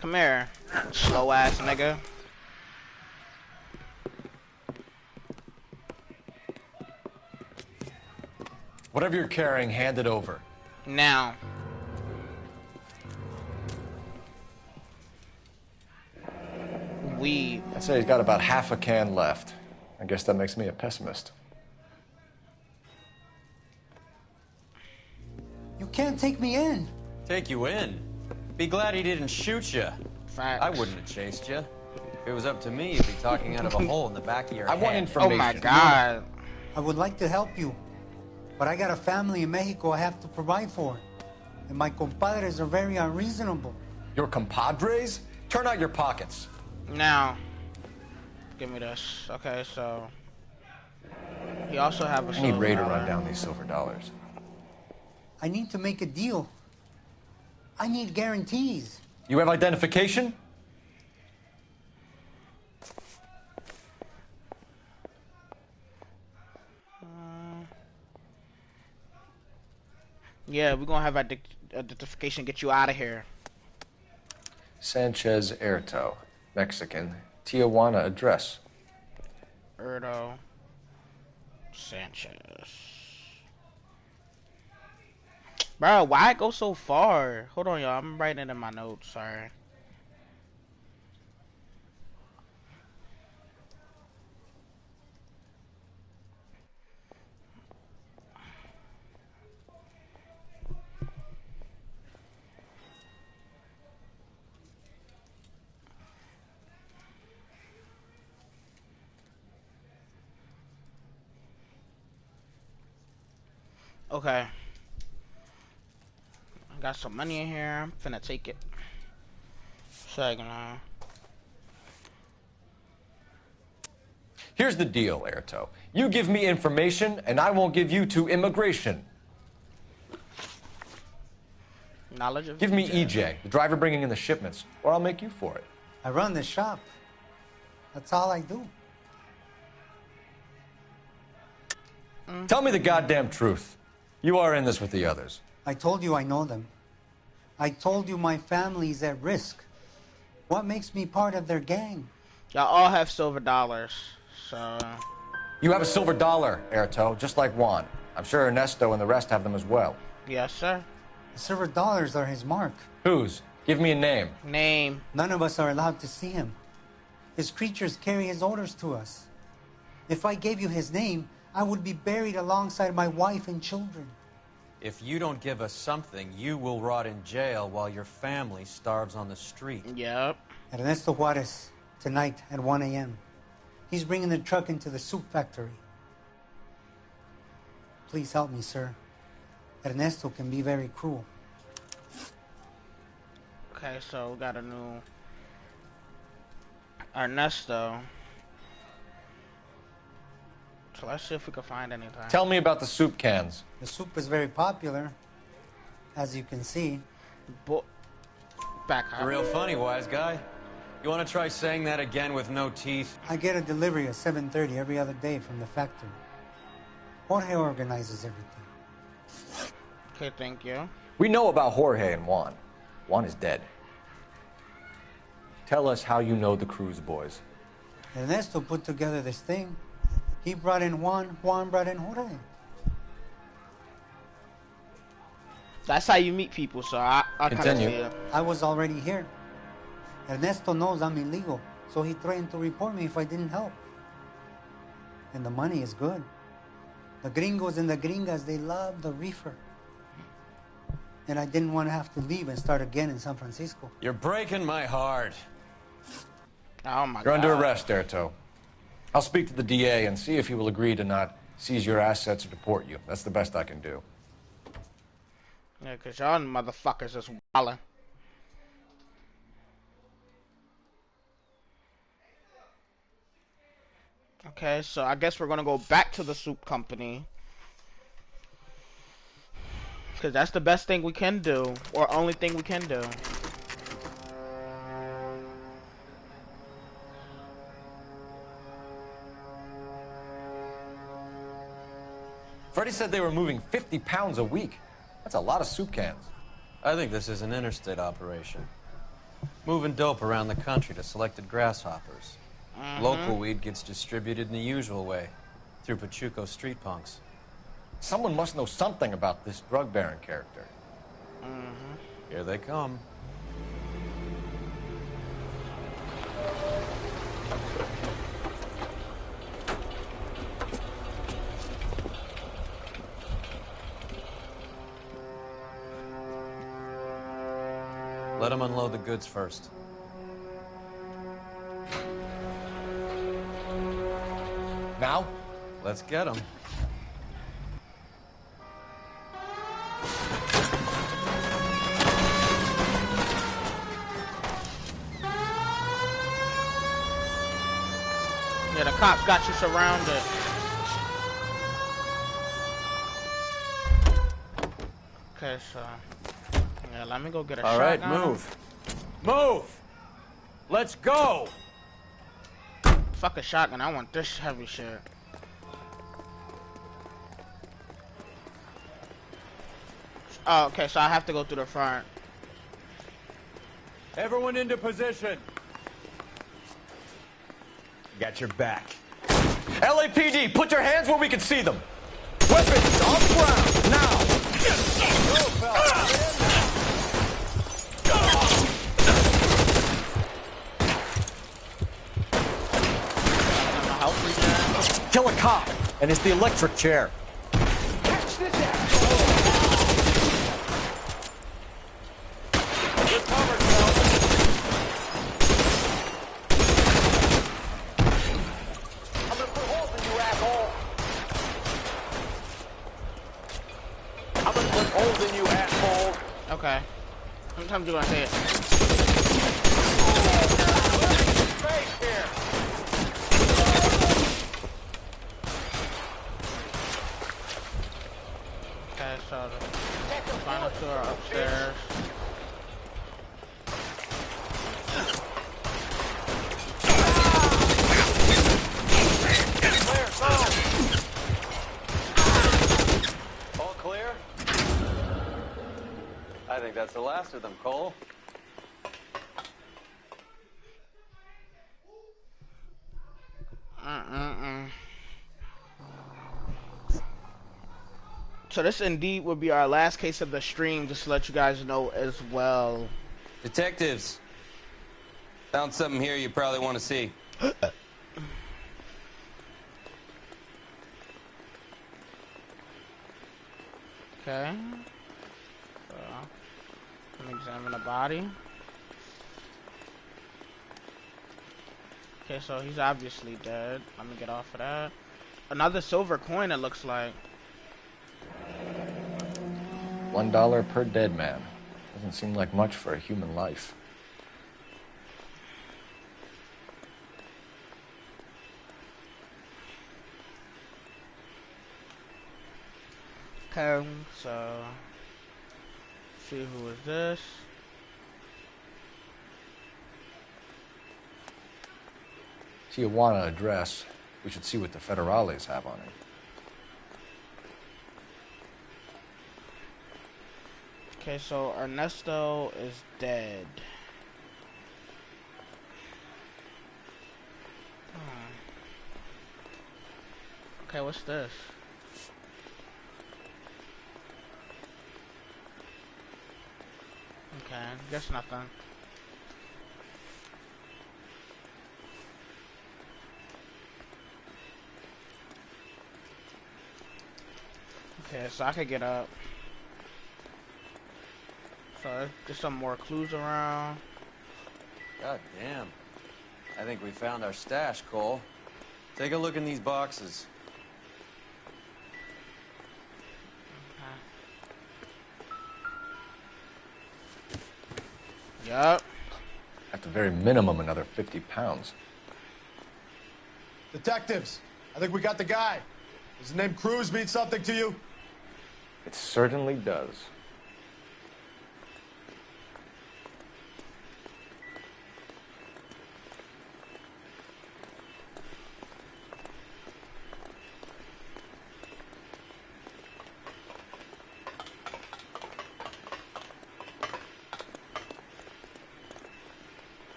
Come here, slow ass nigga. Whatever you're carrying, hand it over. Now. Weed. I'd say he's got about half a can left. I guess that makes me a pessimist. You can't take me in. Take you in? Be glad he didn't shoot you. Facts. I wouldn't have chased you. If it was up to me, you'd be talking out of a hole in the back of your head. I want information. Oh my God. I would like to help you, but I got a family in Mexico I have to provide for. And my compadres are very unreasonable. Your compadres? Turn out your pockets. Now. Give me this. Okay, so. He also have a I need Ray to run down these silver dollars. I need to make a deal. I need guarantees. You have identification? Yeah, we're gonna have identification get you out of here. Sanchez Erto, Mexican, Tijuana address. Erto Sanchez. Bro, why it go so far? Hold on, y'all. I'm writing it in my notes. Sorry. Okay. I got some money in here. I'm finna take it. Second. Here's the deal, Airto. You give me information, and I won't give you to immigration. Knowledge of Give me EJ, the driver bringing in the shipments, or I'll make you for it. I run the shop. That's all I do. Tell me the goddamn truth. You are in this with the others. I told you I know them. I told you my family's at risk. What makes me part of their gang? Y'all all have silver dollars, so... You have a silver dollar, Airto, just like Juan. I'm sure Ernesto and the rest have them as well. Yes, sir. The silver dollars are his mark. Whose? Give me a name. Name. None of us are allowed to see him. His creatures carry his orders to us. If I gave you his name, I would be buried alongside my wife and children. If you don't give us something, you will rot in jail while your family starves on the street. Yep. Ernesto Juarez, tonight at 1 a.m. He's bringing the truck into the soup factory. Please help me, sir. Ernesto can be very cruel. Okay, so we got a new Ernesto. So let's see if we can find anything. Tell me about the soup cans. The soup is very popular, as you can see. Back You're real funny, wise guy. You want to try saying that again with no teeth? I get a delivery at 7:30 every other day from the factory. Jorge organizes everything. Okay, thank you. We know about Jorge and Juan. Juan is dead. Tell us how you know the Cruz boys. Ernesto put together this thing. He brought in Juan, Juan brought in Jorge. That's how you meet people, so I Continue. I was already here. Ernesto knows I'm illegal, so he threatened to report me if I didn't help. And the money is good. The gringos and the gringas, they love the reefer. And I didn't want to have to leave and start again in San Francisco. You're breaking my heart. Oh my God. You're under arrest, Airto. I'll speak to the DA and see if he will agree to not seize your assets or deport you. That's the best I can do. Yeah, because y'all motherfuckers is wildin'. Okay, so I guess we're gonna go back to the soup company. Because that's the best thing we can do, or only thing we can do. Freddie said they were moving 50 pounds a week. That's a lot of soup cans. I think this is an interstate operation. Moving dope around the country to selected grasshoppers. Local weed gets distributed in the usual way, through Pachuco street punks. Someone must know something about this drug baron character. Here they come. Let them unload the goods first. Now? Let's get them. Yeah, the cops got you surrounded. Okay, so... Yeah, let me go get a shotgun. All right, move. Move! Let's go! Fuck a shotgun, I want this heavy shit. Oh, okay, so I have to go through the front. Everyone into position. Got your back. LAPD, put your hands where we can see them. Weapons on the ground, now! Kill a cop, and it's the electric chair. Catch this ass. You're covered, I'm gonna put holes in you, asshole. Sometimes you're gonna hit. Okay, so the final two are upstairs. All clear? I think that's the last of them, Cole. So this indeed would be our last case of the stream, just to let you guys know as well. Detectives, found something here you probably want to see. Okay. So, let me examine the body. Okay, so he's obviously dead. Let me get off of that. Another silver coin, it looks like. $1 per dead man. Doesn't seem like much for a human life. Okay, so see who is this? Tijuana address. We should see what the federales have on it. Okay, so Ernesto is dead. Okay, what's this? Okay, guess nothing. Okay, so I could get up. So just some more clues around. God damn. I think we found our stash, Cole. Take a look in these boxes. Yup. At the very minimum, another 50 pounds. Detectives, I think we got the guy. Does the name Cruz mean something to you? It certainly does.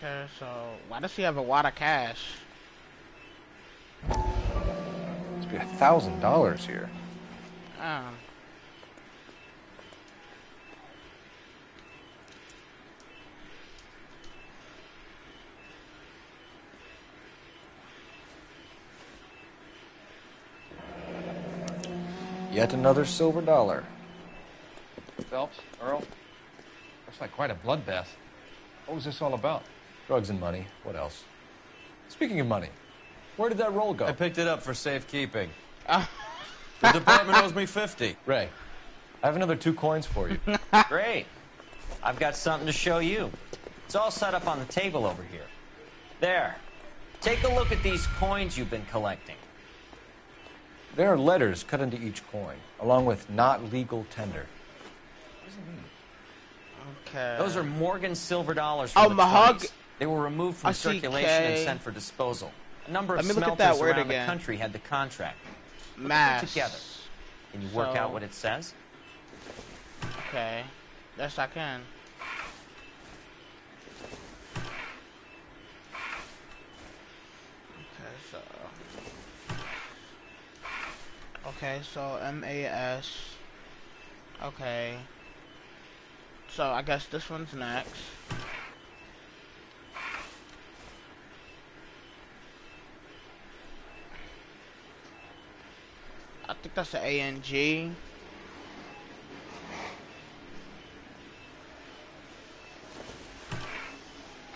Okay, so why does he have a wad of cash? Must be $1,000 here. Yet another silver dollar. Phelps, Earl, looks like quite a bloodbath. What was this all about? Drugs and money. What else? Speaking of money, where did that roll go? I picked it up for safekeeping. The department owes me 50. Ray, I have another 2 coins for you. Great. I've got something to show you. It's all set up on the table over here. There. Take a look at these coins you've been collecting. There are letters cut into each coin, along with not legal tender. What does it mean? Okay. Those are Morgan silver dollars from the 20s. They were removed from circulation and sent for disposal. A number of smelters around the country had the contract. Mass. Put them together. Can you work out what it says? Okay. Yes, I can. Okay, so M-A-S. Okay. So I guess this one's next. I think that's the A-N-G.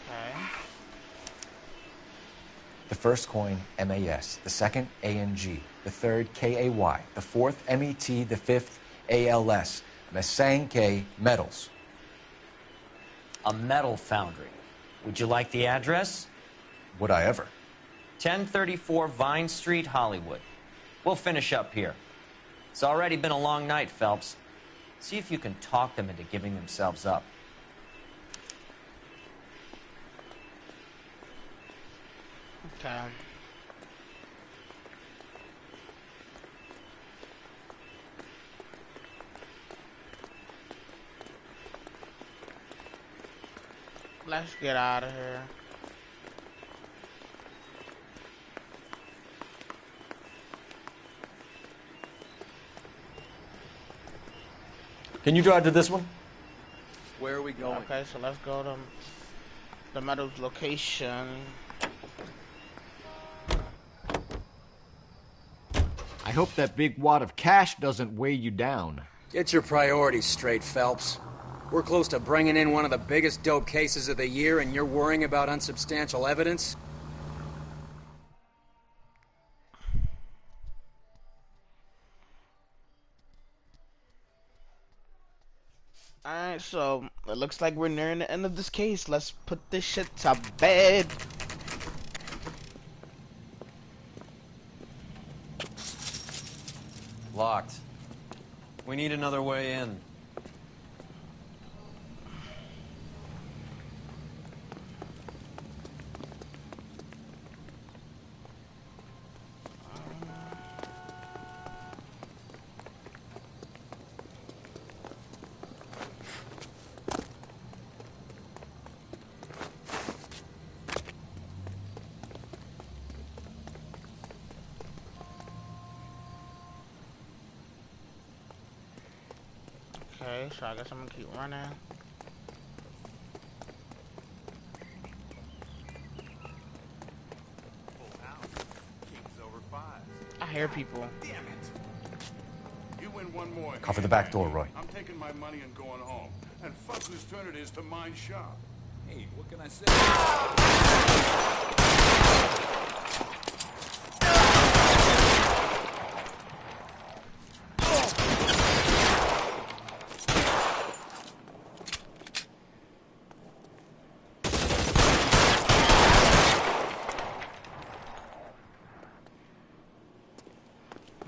Okay. The first coin, M-A-S. The second, A-N-G. The third, K-A-Y. The fourth, M-E-T. The fifth, A-L-S. Mesanke Metals. A metal foundry. Would you like the address? Would I ever? 1034 Vine Street, Hollywood. We'll finish up here. It's already been a long night, Phelps. See if you can talk them into giving themselves up. Okay. Let's get out of here. Can you drive to this one? Where are we going? Okay, so let's go to the Meadows location. I hope that big wad of cash doesn't weigh you down. Get your priorities straight, Phelps. We're close to bringing in one of the biggest dope cases of the year, and you're worrying about unsubstantial evidence? Alright, so it looks like we're nearing the end of this case. Let's put this shit to bed. Locked. We need another way in. Okay, so I guess I'm gonna keep running. I hear people. Damn it. You win one more. Cover the back door, Roy. I'm taking my money and going home. And fuck whose turn it is to mind shop. Hey, what can I say?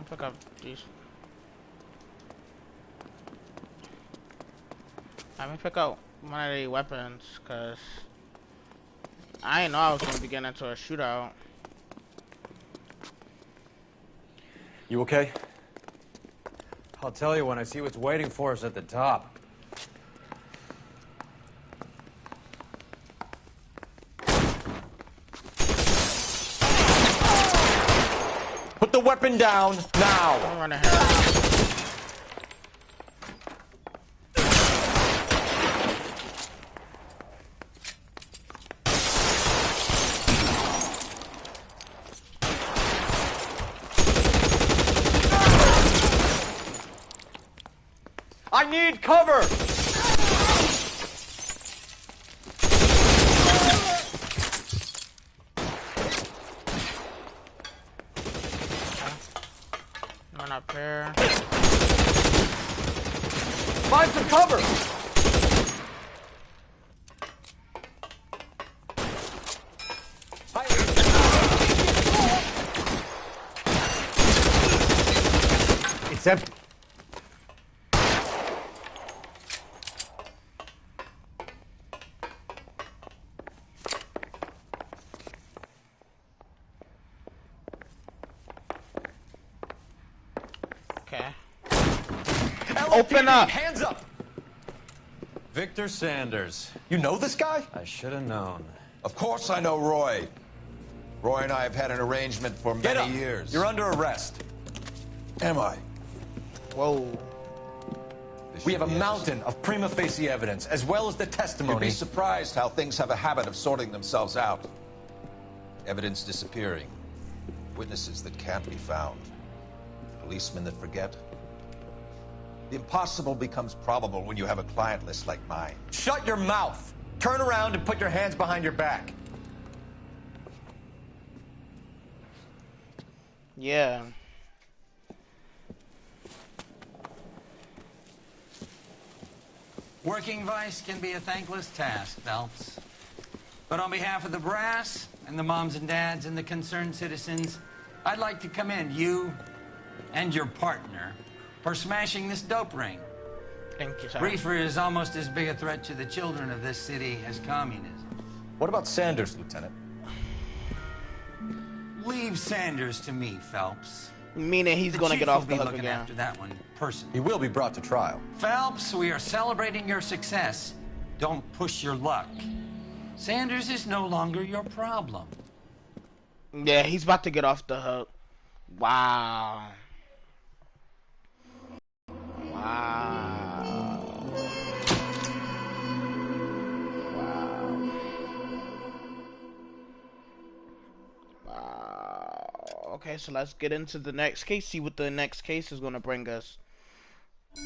Pick up these. Let me pick out one of the weapons, cause I didn't know I was gonna be getting into a shootout. You okay? I'll tell you when I see what's waiting for us at the top. Put the weapon down now. I'm running here. I need cover. Run up here. Find some cover. It's empty. Okay. Open up. Hands up. Victor Sanders. You know this guy? I should have known. Of course I know Roy. Roy and I have had an arrangement for many years. You're under arrest. Am I? Whoa. We have a mountain of prima facie evidence, as well as the You'd testimony. be surprised how things have a habit of sorting themselves out. Evidence disappearing. Witnesses that can't be found. Policemen that forget. The impossible becomes probable when you have a client list like mine. Shut your mouth. Turn around and put your hands behind your back. Yeah. Working vice can be a thankless task, Phelps. But on behalf of the brass and the moms and dads and the concerned citizens, I'd like to commend you and your partner for smashing this dope ring. Thank you, sir. Reefer is almost as big a threat to the children of this city as communism. What about Sanders, Lieutenant? Leave Sanders to me, Phelps. Meaning he's going to get off the hook looking again. after that one personally. He will be brought to trial. Phelps, we are celebrating your success. Don't push your luck. Sanders is no longer your problem. Yeah, he's about to get off the hook. Wow. Wow. Wow. Okay, so let's get into the next case. See what the next case is going to bring us. Okay,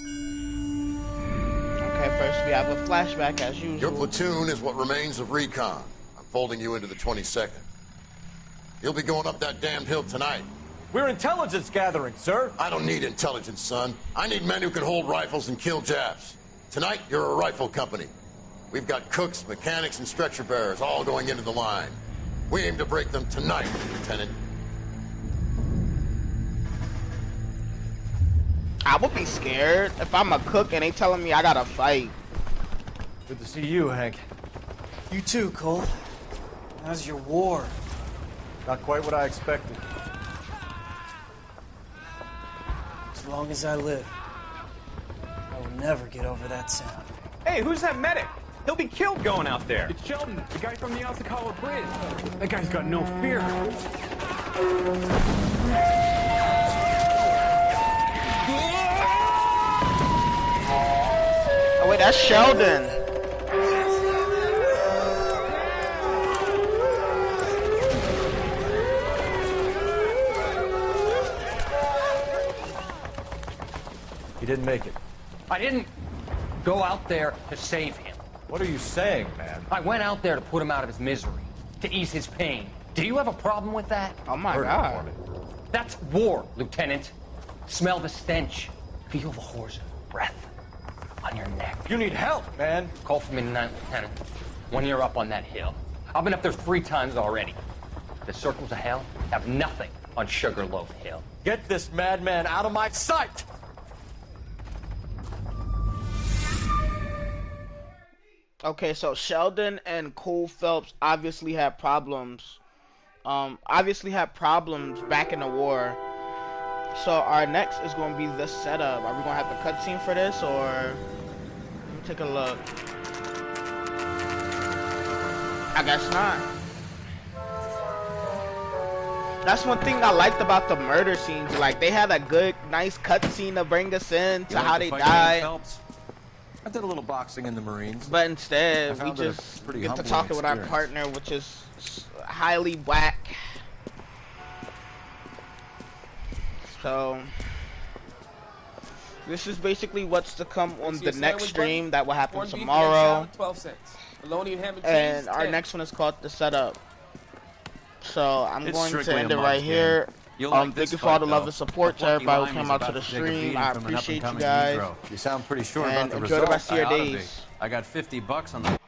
first we have a flashback as usual. Your platoon is what remains of recon. I'm folding you into the 22nd. You'll be going up that damned hill tonight. We're intelligence gathering, sir. I don't need intelligence, son. I need men who can hold rifles and kill Japs. Tonight, you're a rifle company. We've got cooks, mechanics, and stretcher bearers all going into the line. We aim to break them tonight, Lieutenant. I would be scared if I'm a cook and they telling me I gotta fight. Good to see you, Hank. You too, Cole. How's your war? Not quite what I expected. As long as I live, I will never get over that sound. Hey, who's that medic? He'll be killed going out there. It's Sheldon, the guy from the Osakawa Bridge. That guy's got no fear. Oh wait, that's Sheldon. He didn't make it. I didn't go out there to save him. What are you saying, man? I went out there to put him out of his misery, to ease his pain. Do you have a problem with that? Oh my God. That's war, Lieutenant. Smell the stench. Feel the horse's breath on your neck. You need help, man. Call for me tonight, Lieutenant. When you're up on that hill. I've been up there 3 times already. The circles of hell have nothing on Sugarloaf Hill. Get this madman out of my sight! Okay, so Sheldon and Cole Phelps obviously had problems. Back in the war. So our next is going to be the setup. Are we going to have the cutscene for this, or let me take a look? I guess not. That's one thing I liked about the murder scenes. Like, they had a good, nice cutscene to bring us in to how they died. I did a little boxing in the Marines. But instead, we just get to talking with our partner, which is highly whack. So, this is basically what's to come on the next stream that will happen tomorrow. 12 cents. Bologna and ham and And cheese, our 10. next one is called The Setup. So, I'm It's going to strictly end a it right mud's here. game. You'll like Thank this you for all the fight, love though. and support to A everybody who Porky came Lime out to is the about to take a stream. beating I from an appreciate you up-and-coming guys. Negro. You sound pretty sure And about the enjoy the result. rest of your I oughta be. days. I got $50 on the